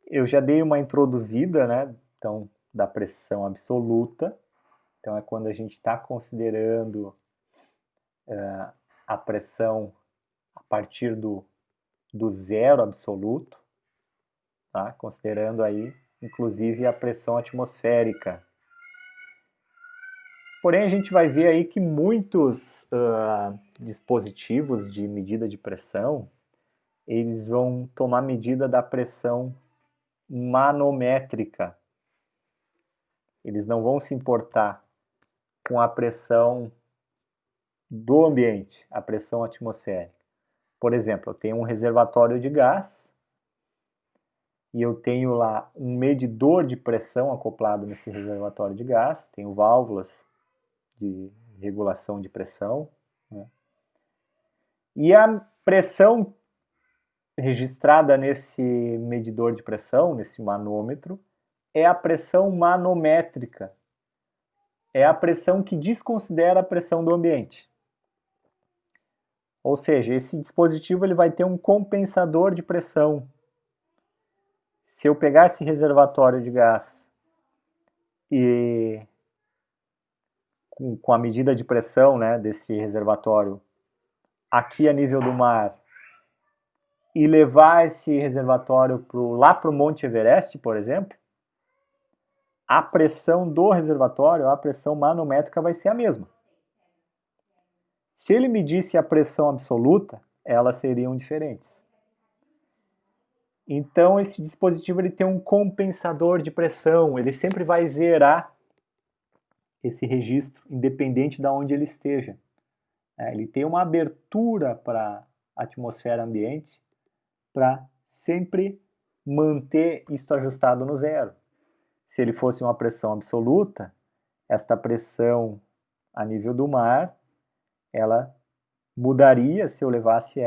Eu já dei uma introduzida, né, então, da pressão absoluta. Então, é quando a gente está considerando a pressão a partir do zero absoluto, tá? Considerando aí, inclusive, a pressão atmosférica. Porém, a gente vai ver aí que muitos dispositivos de medida de pressão, eles vão tomar medida da pressão manométrica. Eles não vão se importar com a pressão do ambiente, a pressão atmosférica. Por exemplo, eu tenho um reservatório de gás e eu tenho lá um medidor de pressão acoplado nesse reservatório de gás, tenho válvulas de regulação de pressão, né? E a pressão registrada nesse medidor de pressão, nesse manômetro, é a pressão manométrica. É a pressão que desconsidera a pressão do ambiente. Ou seja, esse dispositivo ele vai ter um compensador de pressão. Se eu pegar esse reservatório de gás e com a medida de pressão, né, desse reservatório aqui a nível do mar e levar esse reservatório lá para o Monte Everest, por exemplo, a pressão do reservatório, a pressão manométrica vai ser a mesma. Se ele medisse a pressão absoluta, elas seriam diferentes. Então, esse dispositivo ele tem um compensador de pressão, ele sempre vai zerar esse registro, independente de onde ele esteja. Ele tem uma abertura para a atmosfera ambiente para sempre manter isto ajustado no zero. Se ele fosse uma pressão absoluta, esta pressão a nível do mar, ela mudaria se eu levasse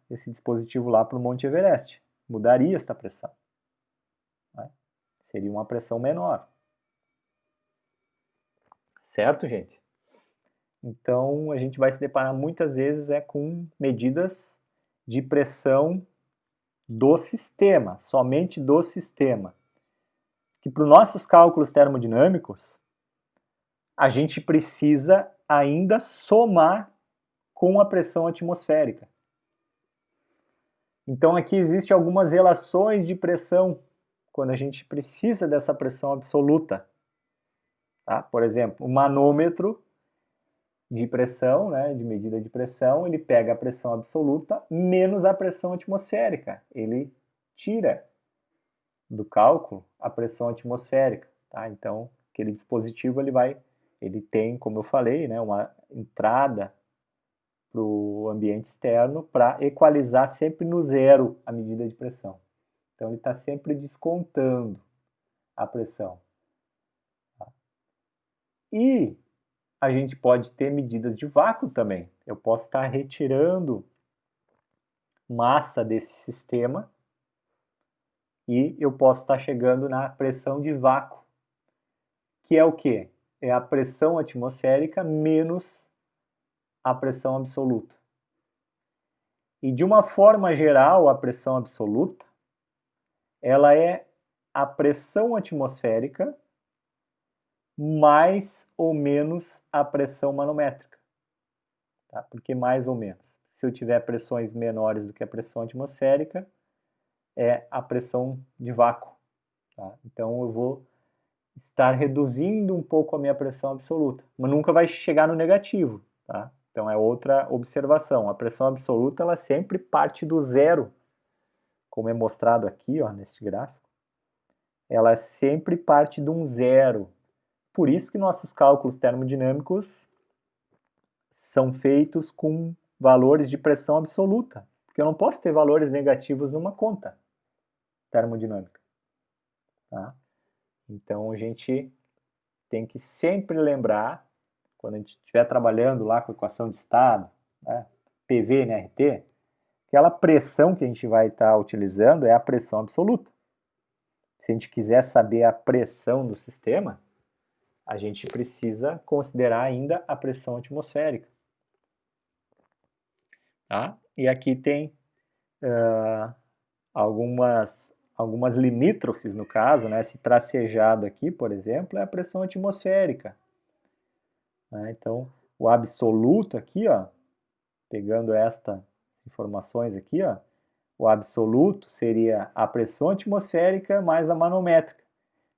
esse dispositivo lá para o Monte Everest. Mudaria esta pressão. Né? Seria uma pressão menor. Certo, gente? Então, a gente vai se deparar muitas vezes com medidas de pressão do sistema, somente do sistema. Que para os nossos cálculos termodinâmicos, a gente precisa ainda somar com a pressão atmosférica. Então, aqui existem algumas relações de pressão quando a gente precisa dessa pressão absoluta. Tá? Por exemplo, o manômetro de pressão, né, de medida de pressão, ele pega a pressão absoluta menos a pressão atmosférica. Ele tira do cálculo a pressão atmosférica. Tá? Então, aquele dispositivo ele tem, como eu falei, né, uma entrada para o ambiente externo para equalizar sempre no zero a medida de pressão. Então, ele está sempre descontando a pressão. Tá? E a gente pode ter medidas de vácuo também. Eu posso estar retirando massa desse sistema e eu posso estar chegando na pressão de vácuo, que é o quê? É a pressão atmosférica menos a pressão absoluta. E de uma forma geral, a pressão absoluta, ela é a pressão atmosférica mais ou menos a pressão manométrica. Tá? Por que mais ou menos? Se eu tiver pressões menores do que a pressão atmosférica, é a pressão de vácuo. Tá? Então eu vou estar reduzindo um pouco a minha pressão absoluta, mas nunca vai chegar no negativo. Tá? Então é outra observação. A pressão absoluta ela sempre parte do zero, como é mostrado aqui, ó, neste gráfico. Ela sempre parte de um zero. Por isso que nossos cálculos termodinâmicos são feitos com valores de pressão absoluta, porque eu não posso ter valores negativos numa conta termodinâmica. Tá? Então a gente tem que sempre lembrar, quando a gente estiver trabalhando lá com equação de estado, né, PV, NRT, aquela pressão que a gente vai estar utilizando é a pressão absoluta. Se a gente quiser saber a pressão do sistema, a gente precisa considerar ainda a pressão atmosférica. Tá? E aqui tem algumas limítrofes no caso, né? Esse tracejado aqui, por exemplo, é a pressão atmosférica. Né? Então, o absoluto aqui, ó, pegando estas informações aqui, ó, o absoluto seria a pressão atmosférica mais a manométrica.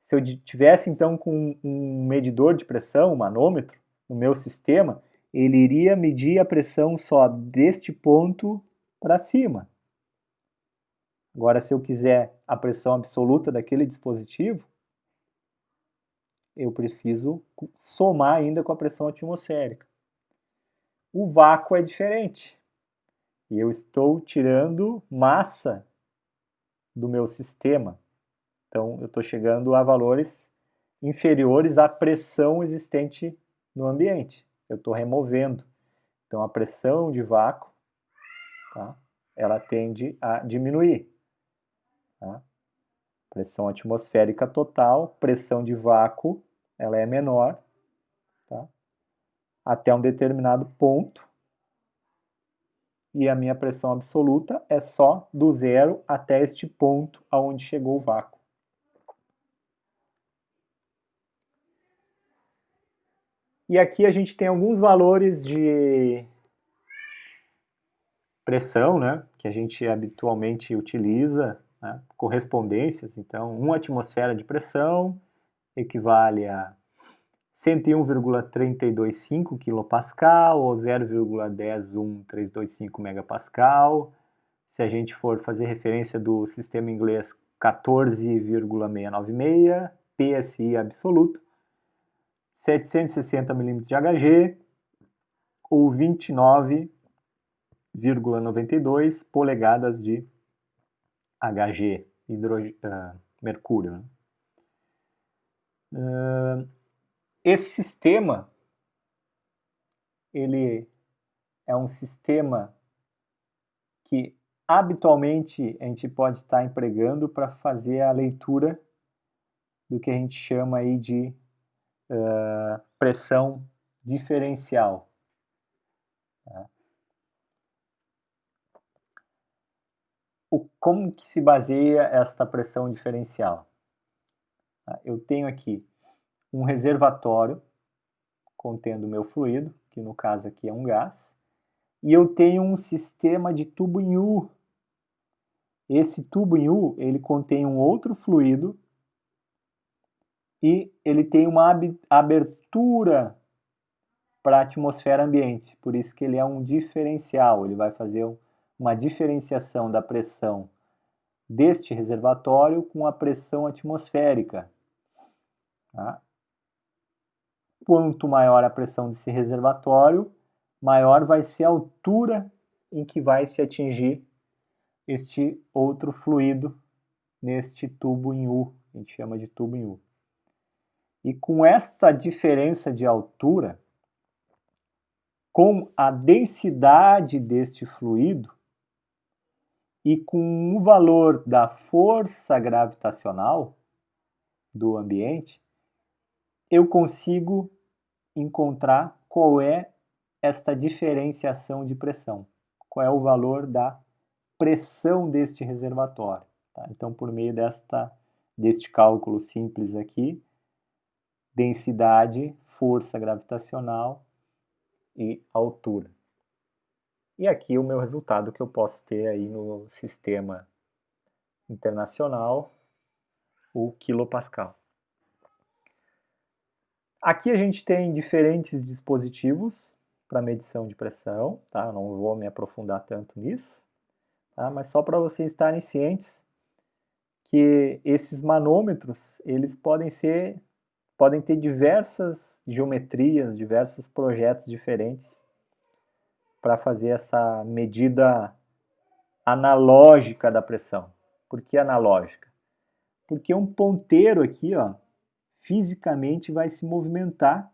Se eu tivesse, então, com um medidor de pressão, um manômetro, no meu sistema, ele iria medir a pressão só deste ponto para cima. Agora, se eu quiser a pressão absoluta daquele dispositivo, eu preciso somar ainda com a pressão atmosférica. O vácuo é diferente. E eu estou tirando massa do meu sistema. Então, eu estou chegando a valores inferiores à pressão existente no ambiente. Eu estou removendo. Então, a pressão de vácuo, tá, ela tende a diminuir. Tá? Pressão atmosférica total, pressão de vácuo, ela é menor, tá? Até um determinado ponto. E a minha pressão absoluta é só do zero até este ponto aonde chegou o vácuo. E aqui a gente tem alguns valores de pressão, né, que a gente habitualmente utiliza, né, correspondências. Então, 1 atmosfera de pressão equivale a 101,325 kPa ou 0,11325 MPa. Se a gente for fazer referência do sistema inglês, 14,696, PSI absoluto, 760 mm de Hg ou 29,92 polegadas de Hg, mercúrio. Esse sistema, ele é um sistema que habitualmente a gente pode estar empregando para fazer a leitura do que a gente chama aí de pressão diferencial. Tá? Como que se baseia esta pressão diferencial? Eu tenho aqui um reservatório contendo o meu fluido, que no caso aqui é um gás, e eu tenho um sistema de tubo em U. Esse tubo em U, ele contém um outro fluido e ele tem uma abertura para a atmosfera ambiente, por isso que ele é um diferencial, ele vai fazer uma diferenciação da pressão deste reservatório com a pressão atmosférica. Tá? Quanto maior a pressão desse reservatório, maior vai ser a altura em que vai se atingir este outro fluido neste tubo em U, a gente chama de tubo em U. E com esta diferença de altura, com a densidade deste fluido, e com o valor da força gravitacional do ambiente, eu consigo encontrar qual é esta diferenciação de pressão, qual é o valor da pressão deste reservatório. Tá? Então, por meio deste cálculo simples aqui, densidade, força gravitacional e altura. E aqui o meu resultado que eu posso ter aí no sistema internacional, o quilopascal. Aqui a gente tem diferentes dispositivos para medição de pressão, tá? Não vou me aprofundar tanto nisso, tá? Mas só para vocês estarem cientes que esses manômetros, eles podem ter diversas geometrias, diversos projetos diferentes para fazer essa medida analógica da pressão. Por que analógica? Porque um ponteiro aqui, ó, fisicamente vai se movimentar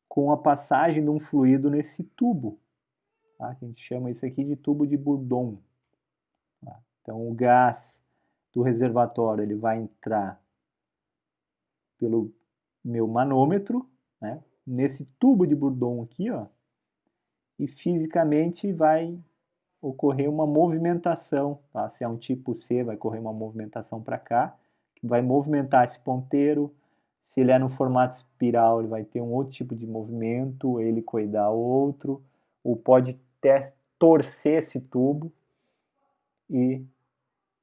com a passagem de um fluido nesse tubo. Tá? A gente chama isso aqui de tubo de Bourdon. Tá? Então, o gás do reservatório ele vai entrar pelo meu manômetro, né, nesse tubo de Bourdon aqui, ó, e fisicamente vai ocorrer uma movimentação. Tá? Se é um tipo C, vai ocorrer uma movimentação para cá, que vai movimentar esse ponteiro. Se ele é no formato espiral, ele vai ter um outro tipo de movimento, helicoidal outro, ou pode até torcer esse tubo e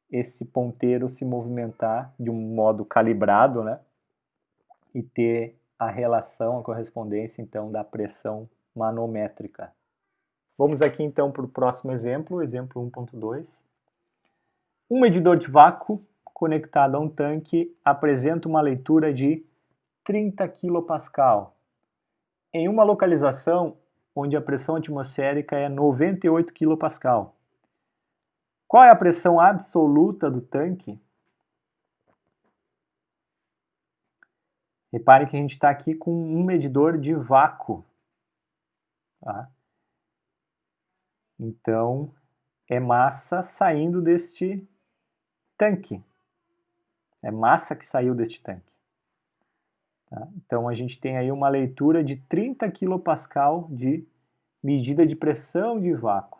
esse ponteiro se movimentar de um modo calibrado, né? E ter a relação, a correspondência, então, da pressão manométrica. Vamos aqui, então, para o próximo exemplo, exemplo 1.2. Um medidor de vácuo conectado a um tanque apresenta uma leitura de 30 kPa em uma localização onde a pressão atmosférica é 98 kPa. Qual é a pressão absoluta do tanque? Repare que a gente está aqui com um medidor de vácuo. Tá? Então, é massa saindo deste tanque. É massa que saiu deste tanque. Tá? Então, a gente tem aí uma leitura de 30 kPa de medida de pressão de vácuo.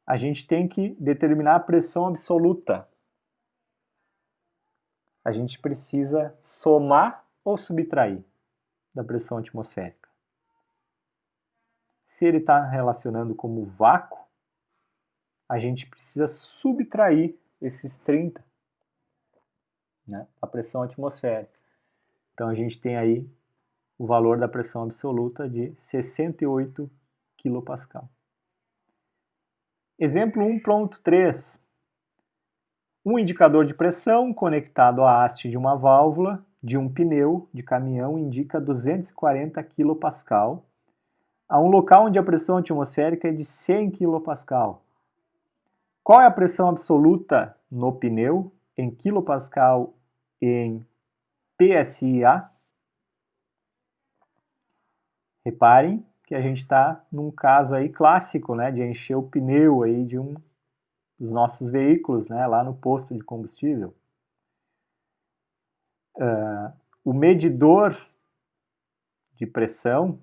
A gente tem que determinar a pressão absoluta. A gente precisa somar ou subtrair da pressão atmosférica. Se ele está relacionando como vácuo, a gente precisa subtrair esses 30, né, da pressão atmosférica. Então a gente tem aí o valor da pressão absoluta de 68 kPa. Exemplo 1.3. Um indicador de pressão conectado à haste de uma válvula de um pneu de caminhão indica 240 kPa a um local onde a pressão atmosférica é de 100 kPa. Qual é a pressão absoluta no pneu em kPa em PSI-A? Reparem que a gente está num caso aí clássico, né, de encher o pneu aí de um dos nossos veículos, né, lá no posto de combustível. O medidor de pressão,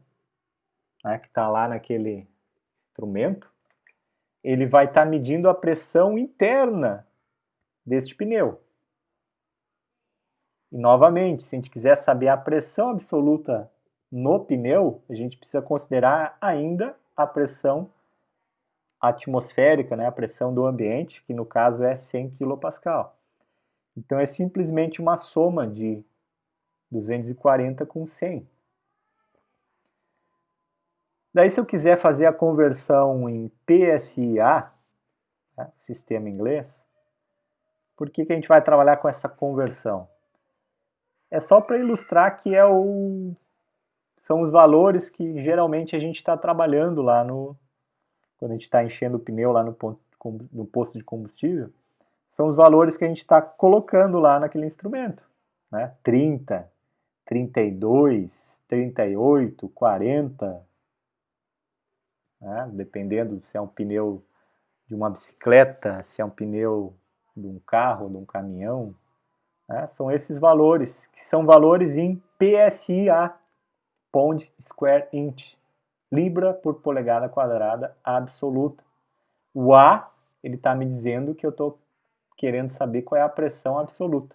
né, que está lá naquele instrumento, ele vai estar medindo a pressão interna deste pneu. E novamente, se a gente quiser saber a pressão absoluta no pneu, a gente precisa considerar ainda a pressão atmosférica, né, a pressão do ambiente, que no caso é 100 kPa. Então é simplesmente uma soma de 240 com 100. Daí se eu quiser fazer a conversão em PSI-A, né, sistema inglês, por que a gente vai trabalhar com essa conversão? É só para ilustrar que são os valores que geralmente a gente está trabalhando lá quando a gente está enchendo o pneu lá no posto de combustível, são os valores que a gente está colocando lá naquele instrumento. Né? 30, 32, 38, 40. né? Dependendo se é um pneu de uma bicicleta, se é um pneu de um carro, de um caminhão, né? São esses valores, que são valores em PSI, Pound Square Inch, libra por polegada quadrada absoluta. O A, ele está me dizendo que eu estou querendo saber qual é a pressão absoluta.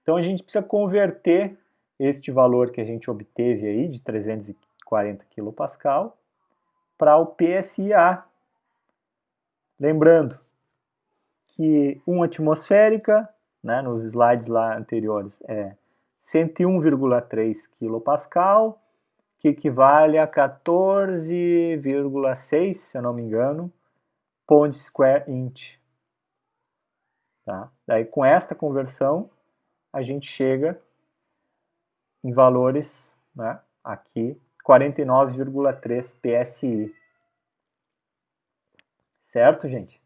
Então a gente precisa converter este valor que a gente obteve aí de 340 kPa para o PSI. Lembrando que 1 atmosférica, né, nos slides lá anteriores, é 101,3 kPa, que equivale a 14,6, se eu não me engano, Pound Square Inch. Tá? Daí com esta conversão, a gente chega em valores, né, aqui, 49,3 PSI. Certo, gente?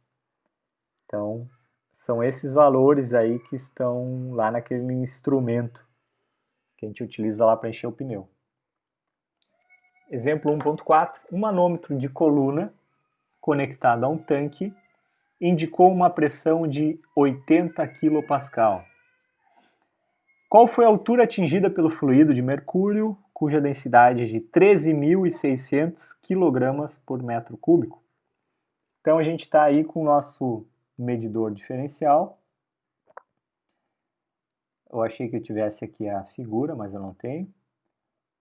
Então, são esses valores aí que estão lá naquele instrumento que a gente utiliza lá para encher o pneu. Exemplo 1.4, um manômetro de coluna conectado a um tanque indicou uma pressão de 80 kPa. Qual foi a altura atingida pelo fluido de mercúrio, cuja densidade é de 13.600 kg por metro cúbico? Então a gente está aí com o nosso medidor diferencial. Eu achei que eu tivesse aqui a figura, mas eu não tenho.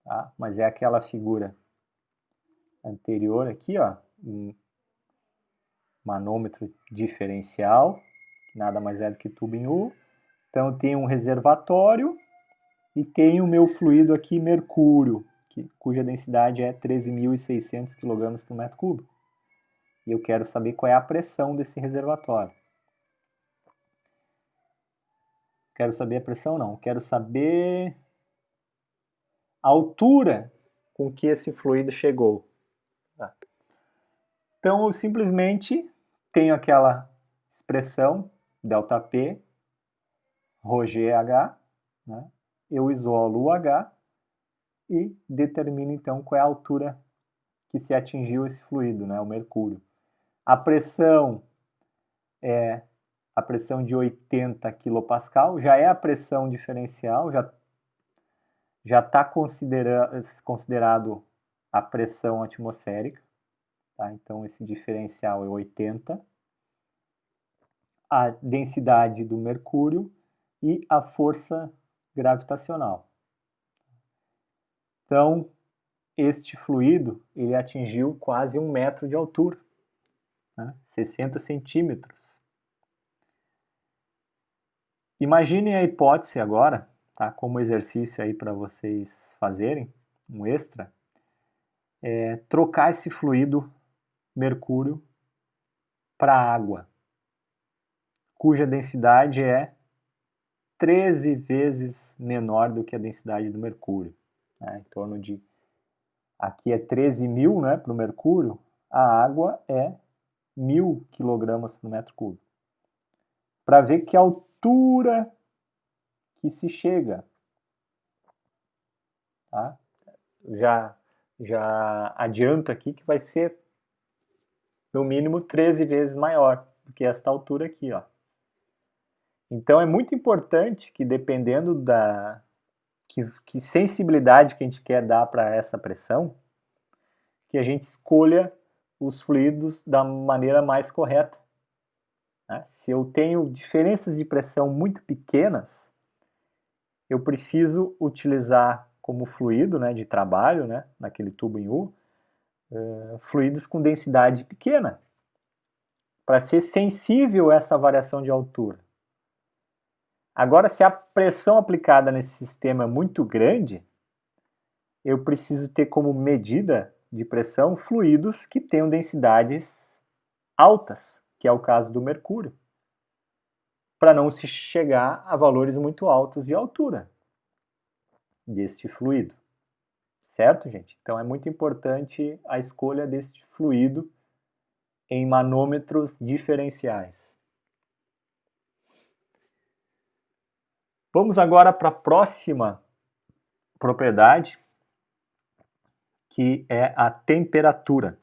Tá? Mas é aquela figura anterior aqui, ó, um manômetro diferencial, que nada mais é do que tubo em U. Então eu tenho um reservatório e tenho o meu fluido aqui, mercúrio, cuja densidade é 13.600 kg por metro cúbico. E eu quero saber qual é a pressão desse reservatório. Quero saber a pressão? Não. Quero saber a altura com que esse fluido chegou. Tá. Então, eu simplesmente tenho aquela expressão, ΔP, ρgH, né? Eu isolo o H e determino, então, qual é a altura que se atingiu esse fluido, né? O mercúrio. A pressão é a pressão de 80 kPa, já é a pressão diferencial, já está considerado a pressão atmosférica, tá? Então esse diferencial é 80, a densidade do mercúrio e a força gravitacional. Então este fluido ele atingiu quase 1 metro de altura, né? 60 centímetros. Imaginem a hipótese agora, tá? Como exercício aí para vocês fazerem, um extra, trocar esse fluido mercúrio para água, cuja densidade é 13 vezes menor do que a densidade do mercúrio, né? Em torno de, aqui é 13.000, né, para o mercúrio, a água é 1.000 kg por metro cúbico. Para ver que altura que se chega, tá? Já adianto aqui que vai ser no mínimo 13 vezes maior do que esta altura aqui, ó. Então é muito importante que, dependendo da que sensibilidade que a gente quer dar para essa pressão, que a gente escolha os fluidos da maneira mais correta, né? Se eu tenho diferenças de pressão muito pequenas, eu preciso utilizar como fluido, né, de trabalho, né, naquele tubo em U, fluidos com densidade pequena, para ser sensível a essa variação de altura. Agora, se a pressão aplicada nesse sistema é muito grande, eu preciso ter como medida de pressão fluidos que tenham densidades altas, que é o caso do mercúrio, para não se chegar a valores muito altos de altura deste fluido. Certo, gente? Então é muito importante a escolha deste fluido em manômetros diferenciais. Vamos agora para a próxima propriedade, que é a temperatura.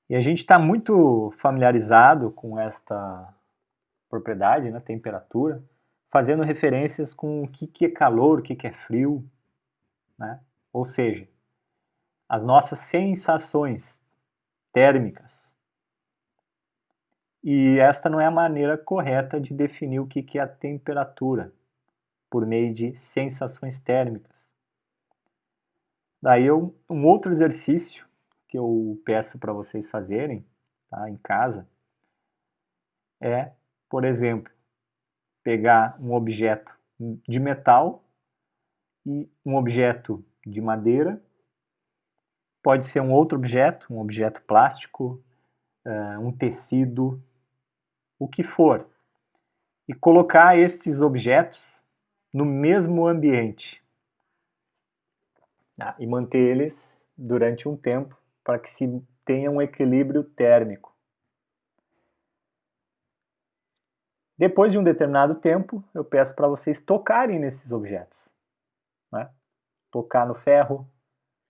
E a gente está muito familiarizado com esta propriedade, né, temperatura, fazendo referências com o que é calor, o que é frio, né? Ou seja, as nossas sensações térmicas. E esta não é a maneira correta de definir o que é a temperatura, por meio de sensações térmicas. Daí um outro exercício que eu peço para vocês fazerem, tá, em casa, é, por exemplo, pegar um objeto de metal e um objeto de madeira, pode ser um outro objeto, um objeto plástico, um tecido, o que for, e colocar estes objetos no mesmo ambiente, tá? E manter eles durante um tempo para que se tenha um equilíbrio térmico. Depois de um determinado tempo, eu peço para vocês tocarem nesses objetos, né? Tocar no ferro,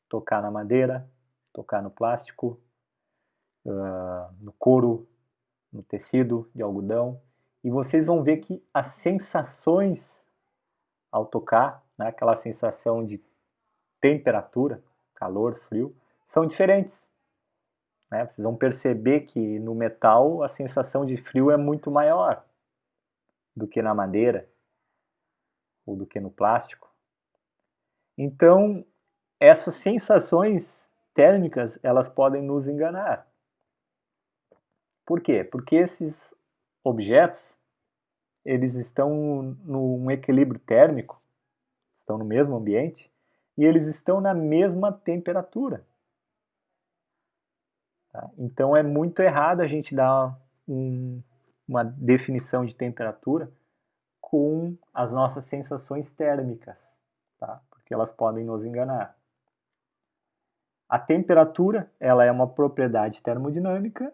tocar na madeira, tocar no plástico, no couro, no tecido de algodão, e vocês vão ver que as sensações ao tocar, né, aquela sensação de temperatura, calor, frio, são diferentes, né? Vocês vão perceber que no metal a sensação de frio é muito maior do que na madeira ou do que no plástico. Então, essas sensações térmicas, elas podem nos enganar. Por quê? Porque esses objetos, eles estão num equilíbrio térmico, estão no mesmo ambiente, e eles estão na mesma temperatura. Tá? Então é muito errado a gente dar uma definição de temperatura com as nossas sensações térmicas, tá? Porque elas podem nos enganar. A temperatura, ela é uma propriedade termodinâmica,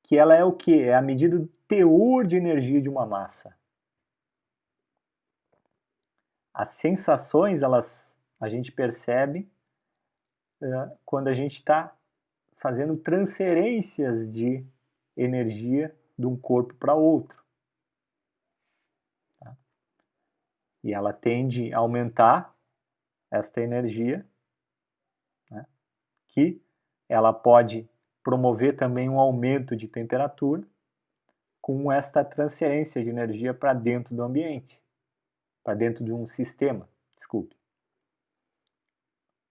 que ela é o quê? É a medida do teor de energia de uma massa. As sensações, a gente percebe quando a gente está fazendo transferências de energia de um corpo para outro. Tá? E ela tende a aumentar esta energia, né, que ela pode promover também um aumento de temperatura com esta transferência de energia para dentro do ambiente, para dentro de um sistema, desculpe.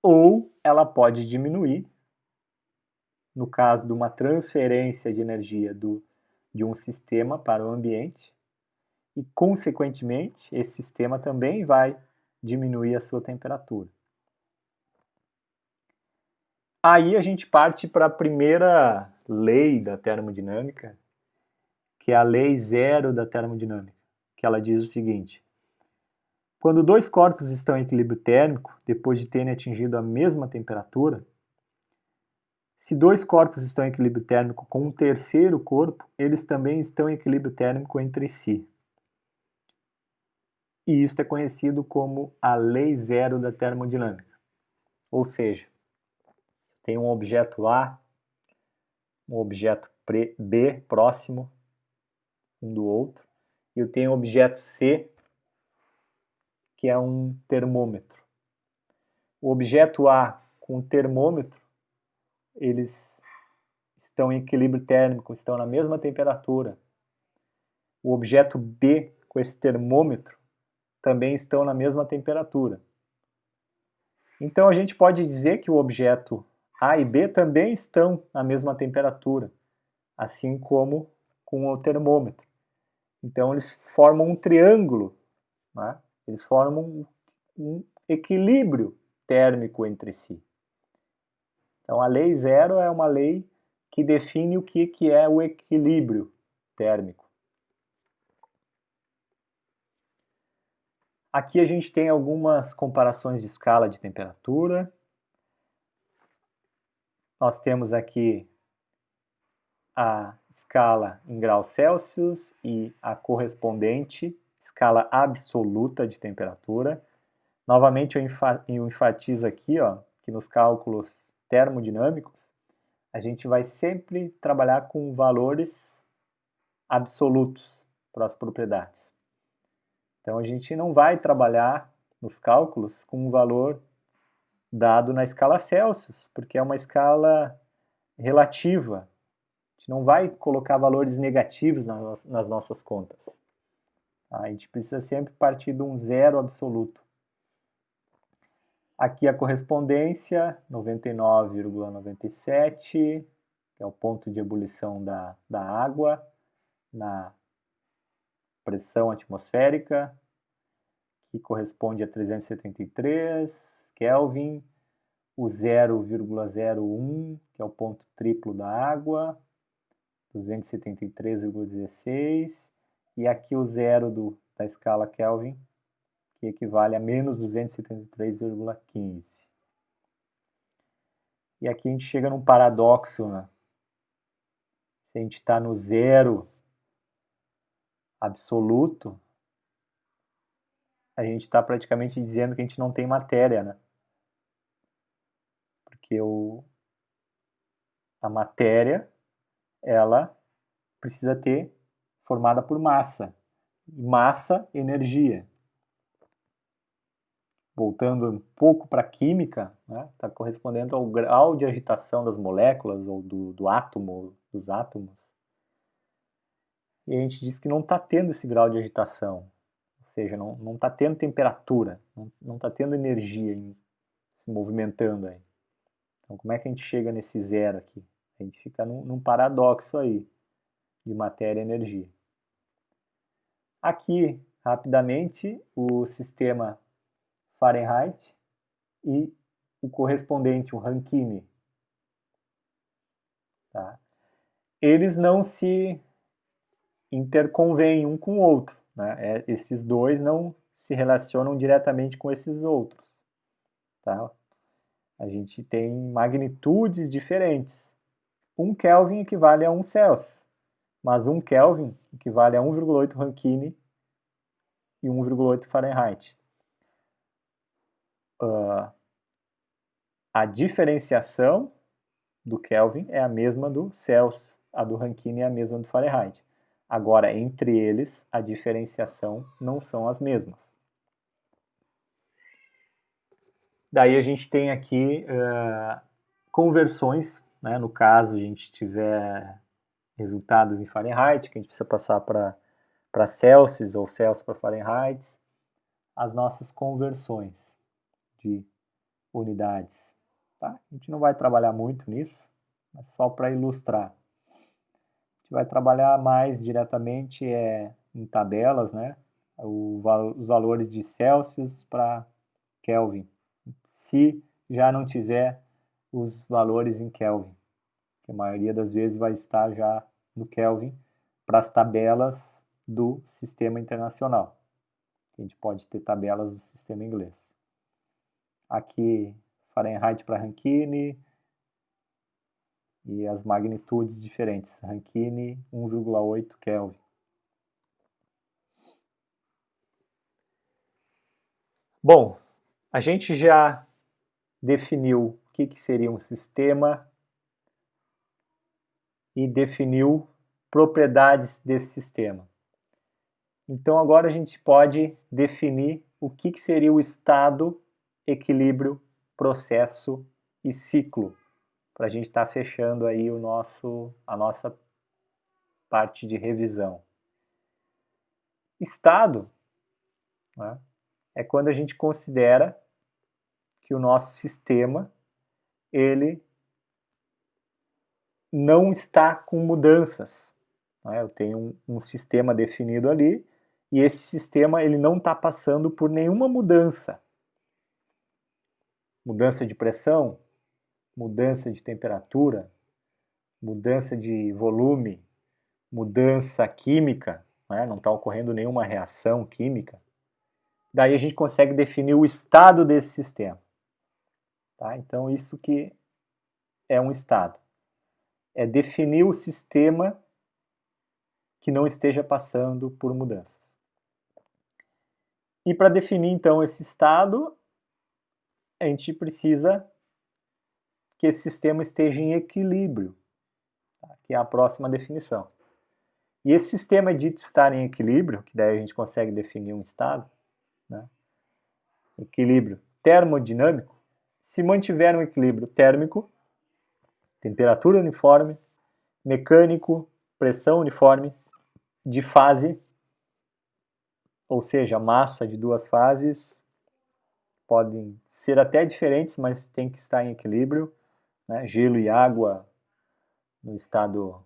Ou ela pode diminuir, no caso de uma transferência de energia de um sistema para o ambiente, e, consequentemente, esse sistema também vai diminuir a sua temperatura. Aí a gente parte para a primeira lei da termodinâmica, que é a lei zero da termodinâmica, que ela diz o seguinte: quando dois corpos estão em equilíbrio térmico, depois de terem atingido a mesma temperatura, se dois corpos estão em equilíbrio térmico com um terceiro corpo, eles também estão em equilíbrio térmico entre si. E isso é conhecido como a lei zero da termodinâmica. Ou seja, tem um objeto A, um objeto B próximo um do outro, e eu tenho um objeto C, que é um termômetro. O objeto A com o termômetro, eles estão em equilíbrio térmico, estão na mesma temperatura. O objeto B com esse termômetro também estão na mesma temperatura. Então a gente pode dizer que o objeto A e B também estão na mesma temperatura, assim como com o termômetro. Então eles formam um triângulo, né? Eles formam um equilíbrio térmico entre si. Então a lei zero é uma lei que define o que é o equilíbrio térmico. Aqui a gente tem algumas comparações de escala de temperatura. Nós temos aqui a escala em graus Celsius e a correspondente escala absoluta de temperatura. Novamente eu enfatizo aqui, ó, que nos cálculos termodinâmicos, a gente vai sempre trabalhar com valores absolutos para as propriedades. Então a gente não vai trabalhar nos cálculos com um valor dado na escala Celsius, porque é uma escala relativa. A gente não vai colocar valores negativos nas nossas contas. A gente precisa sempre partir de um zero absoluto. Aqui a correspondência, 99,97, que é o ponto de ebulição da água na pressão atmosférica, que corresponde a 373 Kelvin, o 0,01, que é o ponto triplo da água, 273,16, e aqui o zero da escala Kelvin, que equivale a menos 273,15. E aqui a gente chega num paradoxo, né? Se a gente está no zero absoluto, a gente está praticamente dizendo que a gente não tem matéria, né? Porque a matéria, ela precisa ter formada por massa. Massa, energia. Voltando um pouco para a química, né, está correspondendo ao grau de agitação das moléculas ou do átomo, dos átomos. E a gente diz que não está tendo esse grau de agitação, ou seja, não está tendo temperatura, não está tendo energia se movimentando aí. Então, como é que a gente chega nesse zero aqui? A gente fica num paradoxo aí de matéria e energia. Aqui, rapidamente, o sistema Fahrenheit e o correspondente, o Rankine. Tá? Eles não se interconvêm um com o outro. Né? Esses dois não se relacionam diretamente com esses outros. Tá? A gente tem magnitudes diferentes. 1 Kelvin equivale a 1 Celsius, mas 1 Kelvin equivale a 1,8 Rankine e 1,8 Fahrenheit. A diferenciação do Kelvin é a mesma do Celsius, a do Rankine é a mesma do Fahrenheit. Agora, entre eles, a diferenciação não são as mesmas. Daí a gente tem aqui conversões, né? No caso a gente tiver resultados em Fahrenheit, que a gente precisa passar para Celsius ou Celsius para Fahrenheit, as nossas conversões de unidades. Tá? A gente não vai trabalhar muito nisso, mas só para ilustrar. A gente vai trabalhar mais diretamente em tabelas, né? Os valores de Celsius para Kelvin, se já não tiver os valores em Kelvin, que a maioria das vezes vai estar já no Kelvin para as tabelas do sistema internacional. A gente pode ter tabelas do sistema inglês. Aqui, Fahrenheit para Rankine e as magnitudes diferentes. Rankine, 1,8 Kelvin. Bom, a gente já definiu o que seria um sistema e definiu propriedades desse sistema. Então agora a gente pode definir o que seria o estado, equilíbrio, processo e ciclo, para a gente estar fechando aí a nossa parte de revisão. Estado, né, é quando a gente considera que o nosso sistema ele não está com mudanças. Né? Eu tenho um sistema definido ali e esse sistema ele não está passando por nenhuma mudança. Mudança de pressão, mudança de temperatura, mudança de volume, mudança química, né? Não está ocorrendo nenhuma reação química. Daí a gente consegue definir o estado desse sistema. Tá? Então isso que é um estado. É definir o sistema que não esteja passando por mudanças. E para definir então esse estado, a gente precisa que esse sistema esteja em equilíbrio, tá? Que é a próxima definição. E esse sistema é dito estar em equilíbrio, que daí a gente consegue definir um estado, né? Equilíbrio termodinâmico, se mantiver um equilíbrio térmico, temperatura uniforme, mecânico, pressão uniforme, de fase, ou seja, massa de duas fases, podem ser até diferentes, mas tem que estar em equilíbrio, né? Gelo e água no estado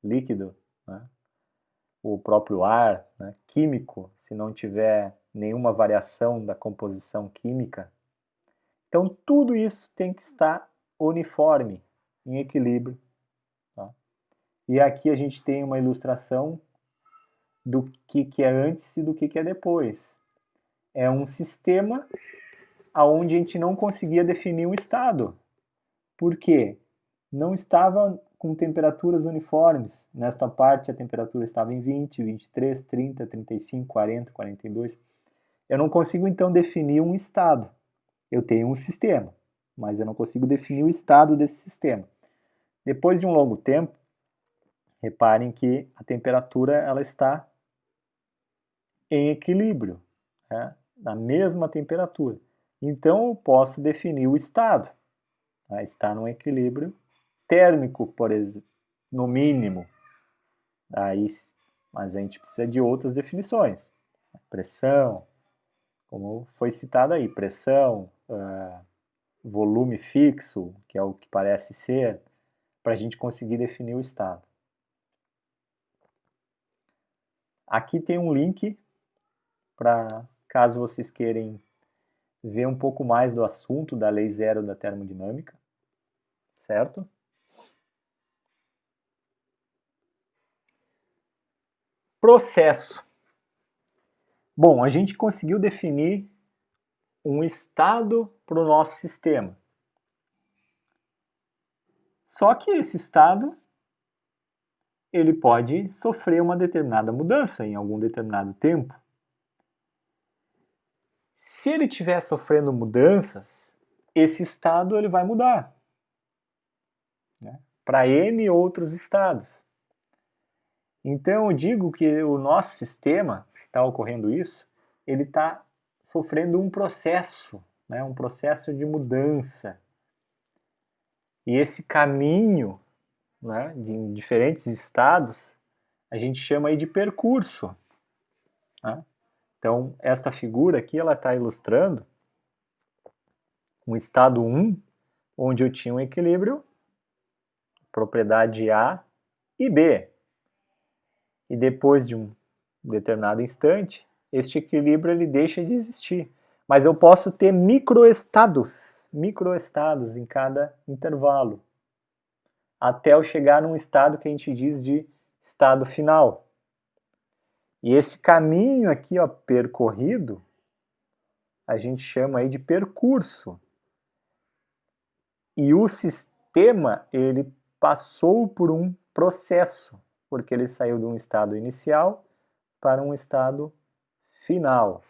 líquido, né? O próprio ar, né? Químico, se não tiver nenhuma variação da composição química. Então, tudo isso tem que estar uniforme, em equilíbrio. Tá? E aqui a gente tem uma ilustração do que é antes e do que é depois. É um sistema onde a gente não conseguia definir um estado. Por quê? Não estava com temperaturas uniformes. Nesta parte a temperatura estava em 20, 23, 30, 35, 40, 42. Eu não consigo então definir um estado. Eu tenho um sistema, mas eu não consigo definir o estado desse sistema. Depois de um longo tempo, reparem que a temperatura ela está em equilíbrio, né? Na mesma temperatura. Então eu posso definir o estado. Tá? Está num equilíbrio térmico, por exemplo, no mínimo. Aí, mas a gente precisa de outras definições. Pressão, como foi citado aí, pressão, volume fixo, que é o que parece ser, para a gente conseguir definir o estado. Aqui tem um link para caso vocês queiram ver um pouco mais do assunto da lei zero da termodinâmica, certo? Processo. Bom, a gente conseguiu definir um estado para o nosso sistema. Só que esse estado ele pode sofrer uma determinada mudança em algum determinado tempo. Se ele estiver sofrendo mudanças, esse estado ele vai mudar, né? Para N outros estados. Então eu digo que o nosso sistema, se está ocorrendo isso, ele está sofrendo um processo, né? Um processo de mudança. E esse caminho, né, de diferentes estados, a gente chama aí de percurso. Né? Então, esta figura aqui, ela está ilustrando um estado 1, onde eu tinha um equilíbrio, propriedade A e B. E depois de um determinado instante, este equilíbrio ele deixa de existir. Mas eu posso ter microestados em cada intervalo, até eu chegar num estado que a gente diz de estado final. E esse caminho aqui, ó, percorrido, a gente chama aí de percurso. E o sistema, ele passou por um processo, porque ele saiu de um estado inicial para um estado final.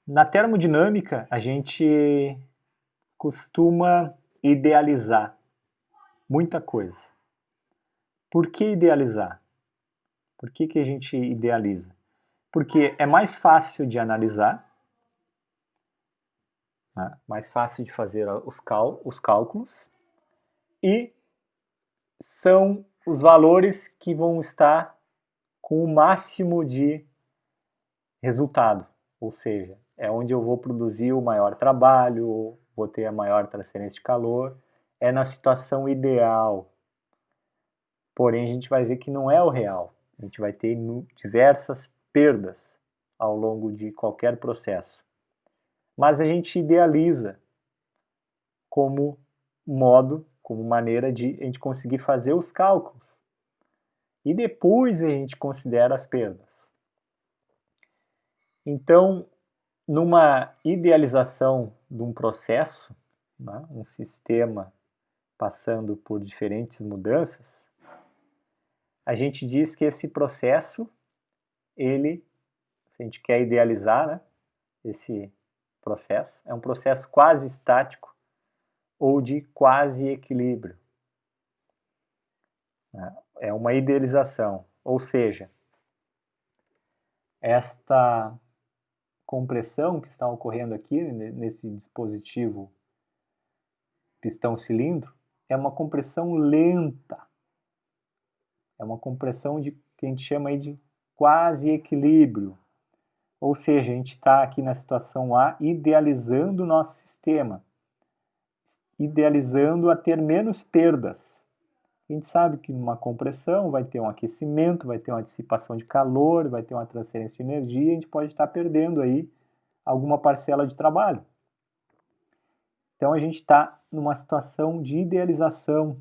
Na termodinâmica, a gente costuma idealizar muita coisa. Por que idealizar? Por que a gente idealiza? Porque é mais fácil de analisar, né? Mais fácil de fazer os cálculos, e são os valores que vão estar com o máximo de resultado, ou seja, é onde eu vou produzir o maior trabalho, vou ter a maior transferência de calor, é na situação ideal. Porém, a gente vai ver que não é o real. A gente vai ter diversas perdas ao longo de qualquer processo. Mas a gente idealiza como modo, como maneira de a gente conseguir fazer os cálculos. E depois a gente considera as perdas. Então, numa idealização de um processo, né, um sistema passando por diferentes mudanças, a gente diz que esse processo, se a gente quer idealizar, né, esse processo, é um processo quase estático ou de quase equilíbrio. É uma idealização, ou seja, esta compressão que está ocorrendo aqui nesse dispositivo pistão-cilindro é uma compressão lenta. É uma compressão que a gente chama aí de quase equilíbrio. Ou seja, a gente está aqui na situação A idealizando o nosso sistema, idealizando a ter menos perdas. A gente sabe que numa compressão vai ter um aquecimento, vai ter uma dissipação de calor, vai ter uma transferência de energia, a gente pode estar perdendo aí alguma parcela de trabalho. Então a gente está numa situação de idealização.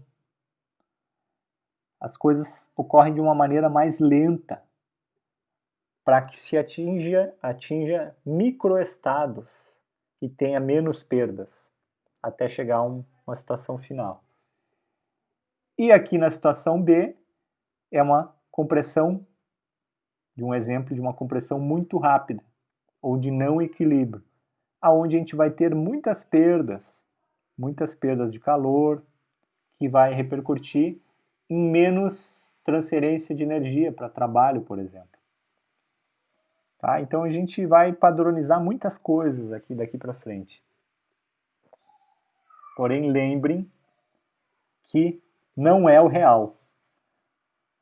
As coisas ocorrem de uma maneira mais lenta, para que se atinja microestados e tenha menos perdas, até chegar a uma situação final. E aqui na situação B, é uma compressão, de um exemplo de uma compressão muito rápida, ou de não equilíbrio, aonde a gente vai ter muitas perdas de calor, que vai repercutir em menos transferência de energia para trabalho, por exemplo. Tá? Então a gente vai padronizar muitas coisas aqui daqui para frente. Porém, lembrem que não é o real,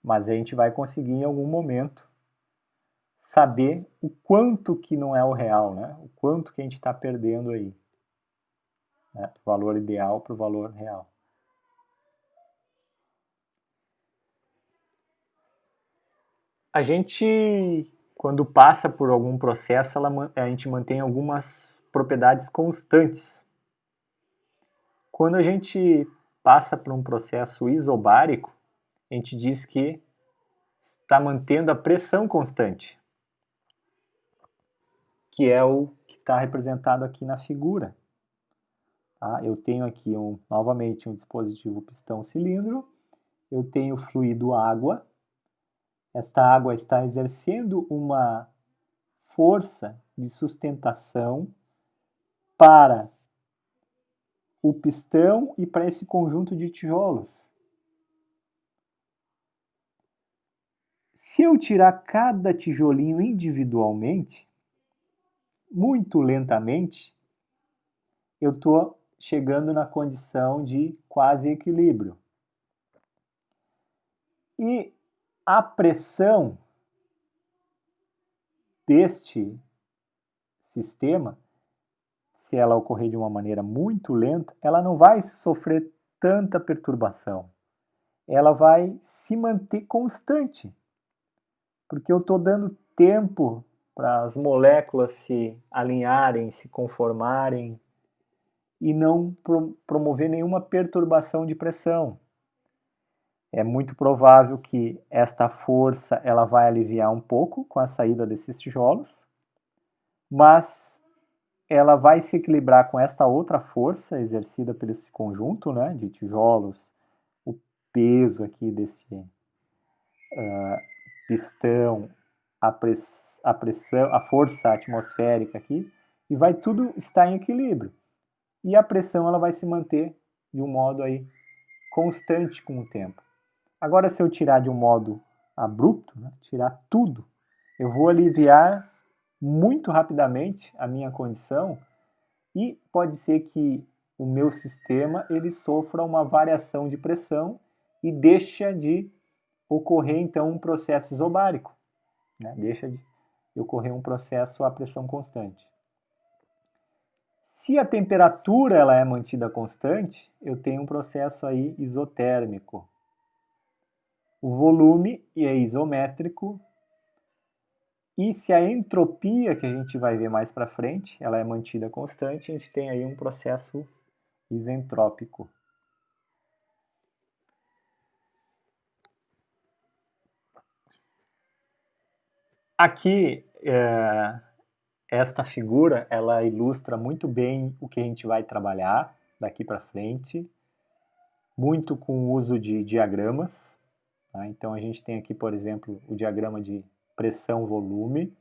mas a gente vai conseguir em algum momento saber o quanto que não é o real, né? O quanto que a gente está perdendo aí, né? Do valor ideal para o valor real. A gente, quando passa por algum processo, a gente mantém algumas propriedades constantes. Quando a gente passa por um processo isobárico, a gente diz que está mantendo a pressão constante, que é o que está representado aqui na figura. Tá? Eu tenho aqui novamente um dispositivo pistão-cilindro, eu tenho fluido água, esta água está exercendo uma força de sustentação para o pistão e para esse conjunto de tijolos. Se eu tirar cada tijolinho individualmente, muito lentamente, eu estou chegando na condição de quase equilíbrio. E a pressão deste sistema, se ela ocorrer de uma maneira muito lenta, ela não vai sofrer tanta perturbação. Ela vai se manter constante, porque eu estou dando tempo para as moléculas se alinharem, se conformarem e não promover nenhuma perturbação de pressão. É muito provável que esta força ela vai aliviar um pouco com a saída desses tijolos, mas ela vai se equilibrar com esta outra força exercida por esse conjunto, né, de tijolos, o peso aqui desse pistão, a pressão, a força atmosférica aqui, e vai tudo estar em equilíbrio. E a pressão ela vai se manter de um modo aí constante com o tempo. Agora, se eu tirar de um modo abrupto, né, tirar tudo, eu vou aliviar muito rapidamente a minha condição e pode ser que o meu sistema ele sofra uma variação de pressão e deixa de ocorrer então um processo isobárico, né? Deixa de ocorrer um processo à pressão constante. Se a temperatura ela é mantida constante, eu tenho um processo aí isotérmico. O volume é isométrico. E se a entropia, que a gente vai ver mais para frente, ela é mantida constante, a gente tem aí um processo isentrópico. Aqui, esta figura, ela ilustra muito bem o que a gente vai trabalhar daqui para frente, muito com o uso de diagramas. Tá? Então a gente tem aqui, por exemplo, o diagrama de pressão-volume,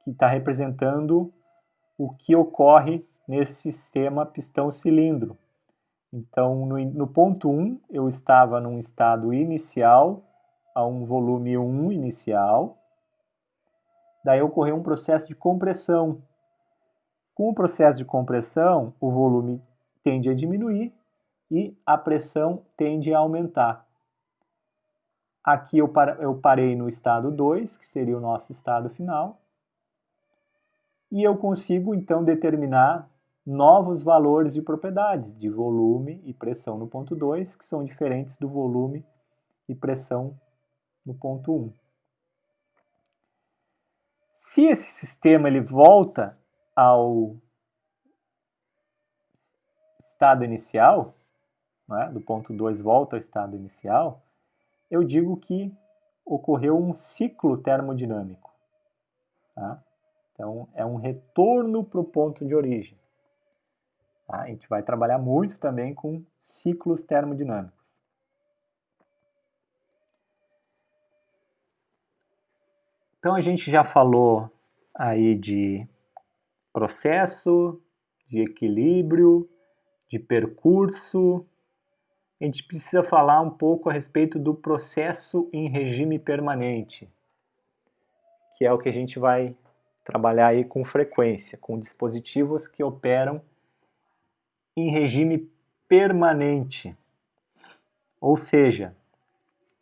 que está representando o que ocorre nesse sistema pistão-cilindro. Então, no ponto 1, eu estava num estado inicial, a um volume 1 inicial. Daí ocorreu um processo de compressão. Com o processo de compressão, o volume tende a diminuir e a pressão tende a aumentar. Aqui eu parei no estado 2, que seria o nosso estado final. E eu consigo, então, determinar novos valores de propriedades, de volume e pressão no ponto 2, que são diferentes do volume e pressão no ponto 1. Se esse sistema ele volta ao estado inicial, né, do ponto 2 volta ao estado inicial, eu digo que ocorreu um ciclo termodinâmico. Tá? Então, é um retorno para o ponto de origem. Tá? A gente vai trabalhar muito também com ciclos termodinâmicos. Então, a gente já falou aí de processo, de equilíbrio, de percurso. A gente precisa falar um pouco a respeito do processo em regime permanente, que é o que a gente vai trabalhar aí com frequência, com dispositivos que operam em regime permanente. Ou seja,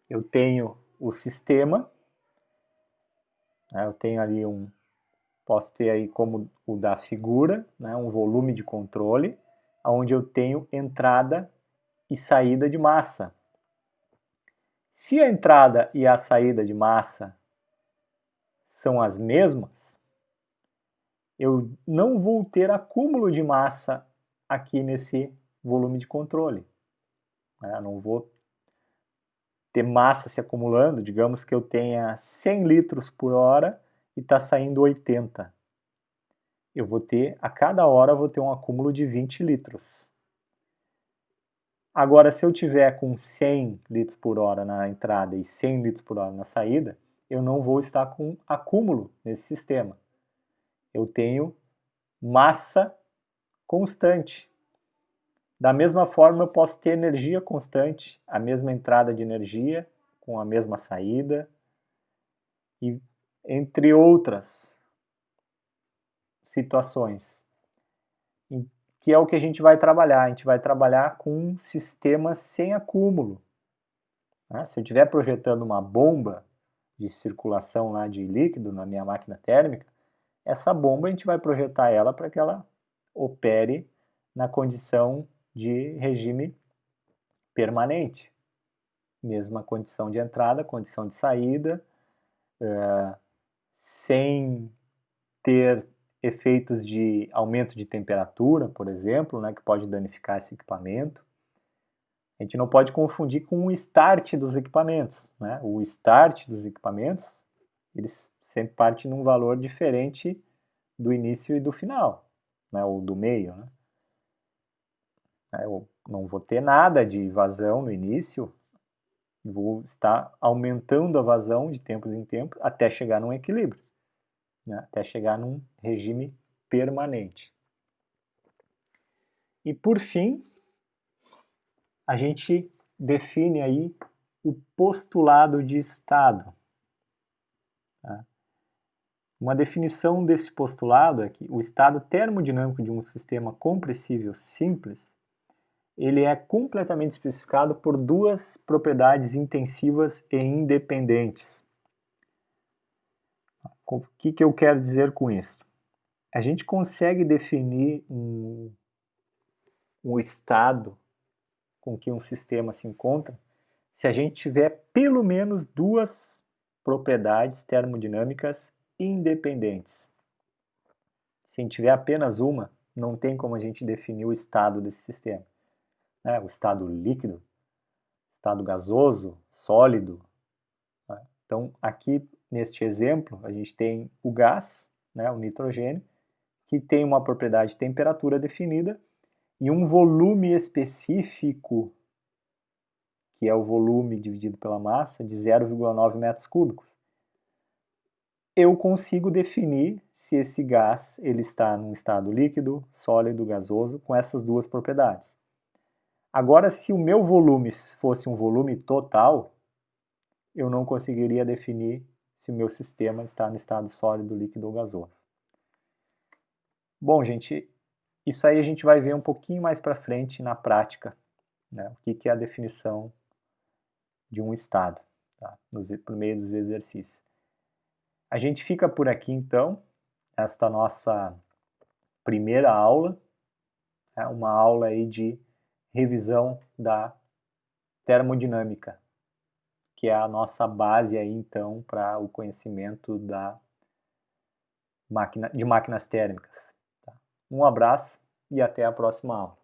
eu tenho o sistema, né, eu tenho ali posso ter aí como o da figura, né, um volume de controle, onde eu tenho entrada e saída de massa. Se a entrada e a saída de massa são as mesmas, eu não vou ter acúmulo de massa aqui nesse volume de controle. Eu não vou ter massa se acumulando, digamos que eu tenha 100 litros por hora e está saindo 80. Eu vou ter, a cada hora, eu vou ter um acúmulo de 20 litros. Agora, se eu tiver com 100 litros por hora na entrada e 100 litros por hora na saída, eu não vou estar com acúmulo nesse sistema. Eu tenho massa constante. Da mesma forma, eu posso ter energia constante, a mesma entrada de energia, com a mesma saída, e entre outras situações, que é o que a gente vai trabalhar. A gente vai trabalhar com sistemas sem acúmulo. Se eu estiver projetando uma bomba de circulação lá de líquido na minha máquina térmica, essa bomba a gente vai projetar ela para que ela opere na condição de regime permanente. Mesma condição de entrada, condição de saída, sem ter efeitos de aumento de temperatura, por exemplo, né, que pode danificar esse equipamento. A gente não pode confundir com o start dos equipamentos. Né? O start dos equipamentos, eles sempre partem num valor diferente do início e do final, né, ou do meio. Né? Eu não vou ter nada de vazão no início, vou estar aumentando a vazão de tempos em tempos até chegar num equilíbrio, né, até chegar num regime permanente. E por fim, a gente define aí o postulado de estado. Tá? Uma definição desse postulado é que o estado termodinâmico de um sistema compressível simples ele é completamente especificado por duas propriedades intensivas e independentes. O que eu quero dizer com isso? A gente consegue definir um estado com que um sistema se encontra se a gente tiver pelo menos duas propriedades termodinâmicas independentes. Se a gente tiver apenas uma, não tem como a gente definir o estado desse sistema. O estado líquido, estado gasoso, sólido. Então, aqui neste exemplo, a gente tem o gás, o nitrogênio, que tem uma propriedade de temperatura definida e um volume específico que é o volume dividido pela massa, de 0,9 metros cúbicos, eu consigo definir se esse gás ele está num estado líquido, sólido, gasoso, com essas duas propriedades. Agora, se o meu volume fosse um volume total, eu não conseguiria definir se o meu sistema está no estado sólido, líquido ou gasoso. Bom, gente, isso aí a gente vai ver um pouquinho mais para frente na prática, né? O que é a definição de um estado, tá? Por meio dos exercícios. A gente fica por aqui, então, esta nossa primeira aula, né? Uma aula aí de revisão da termodinâmica, que é a nossa base aí, então, para o conhecimento de máquinas térmicas. Tá? Um abraço e até a próxima aula.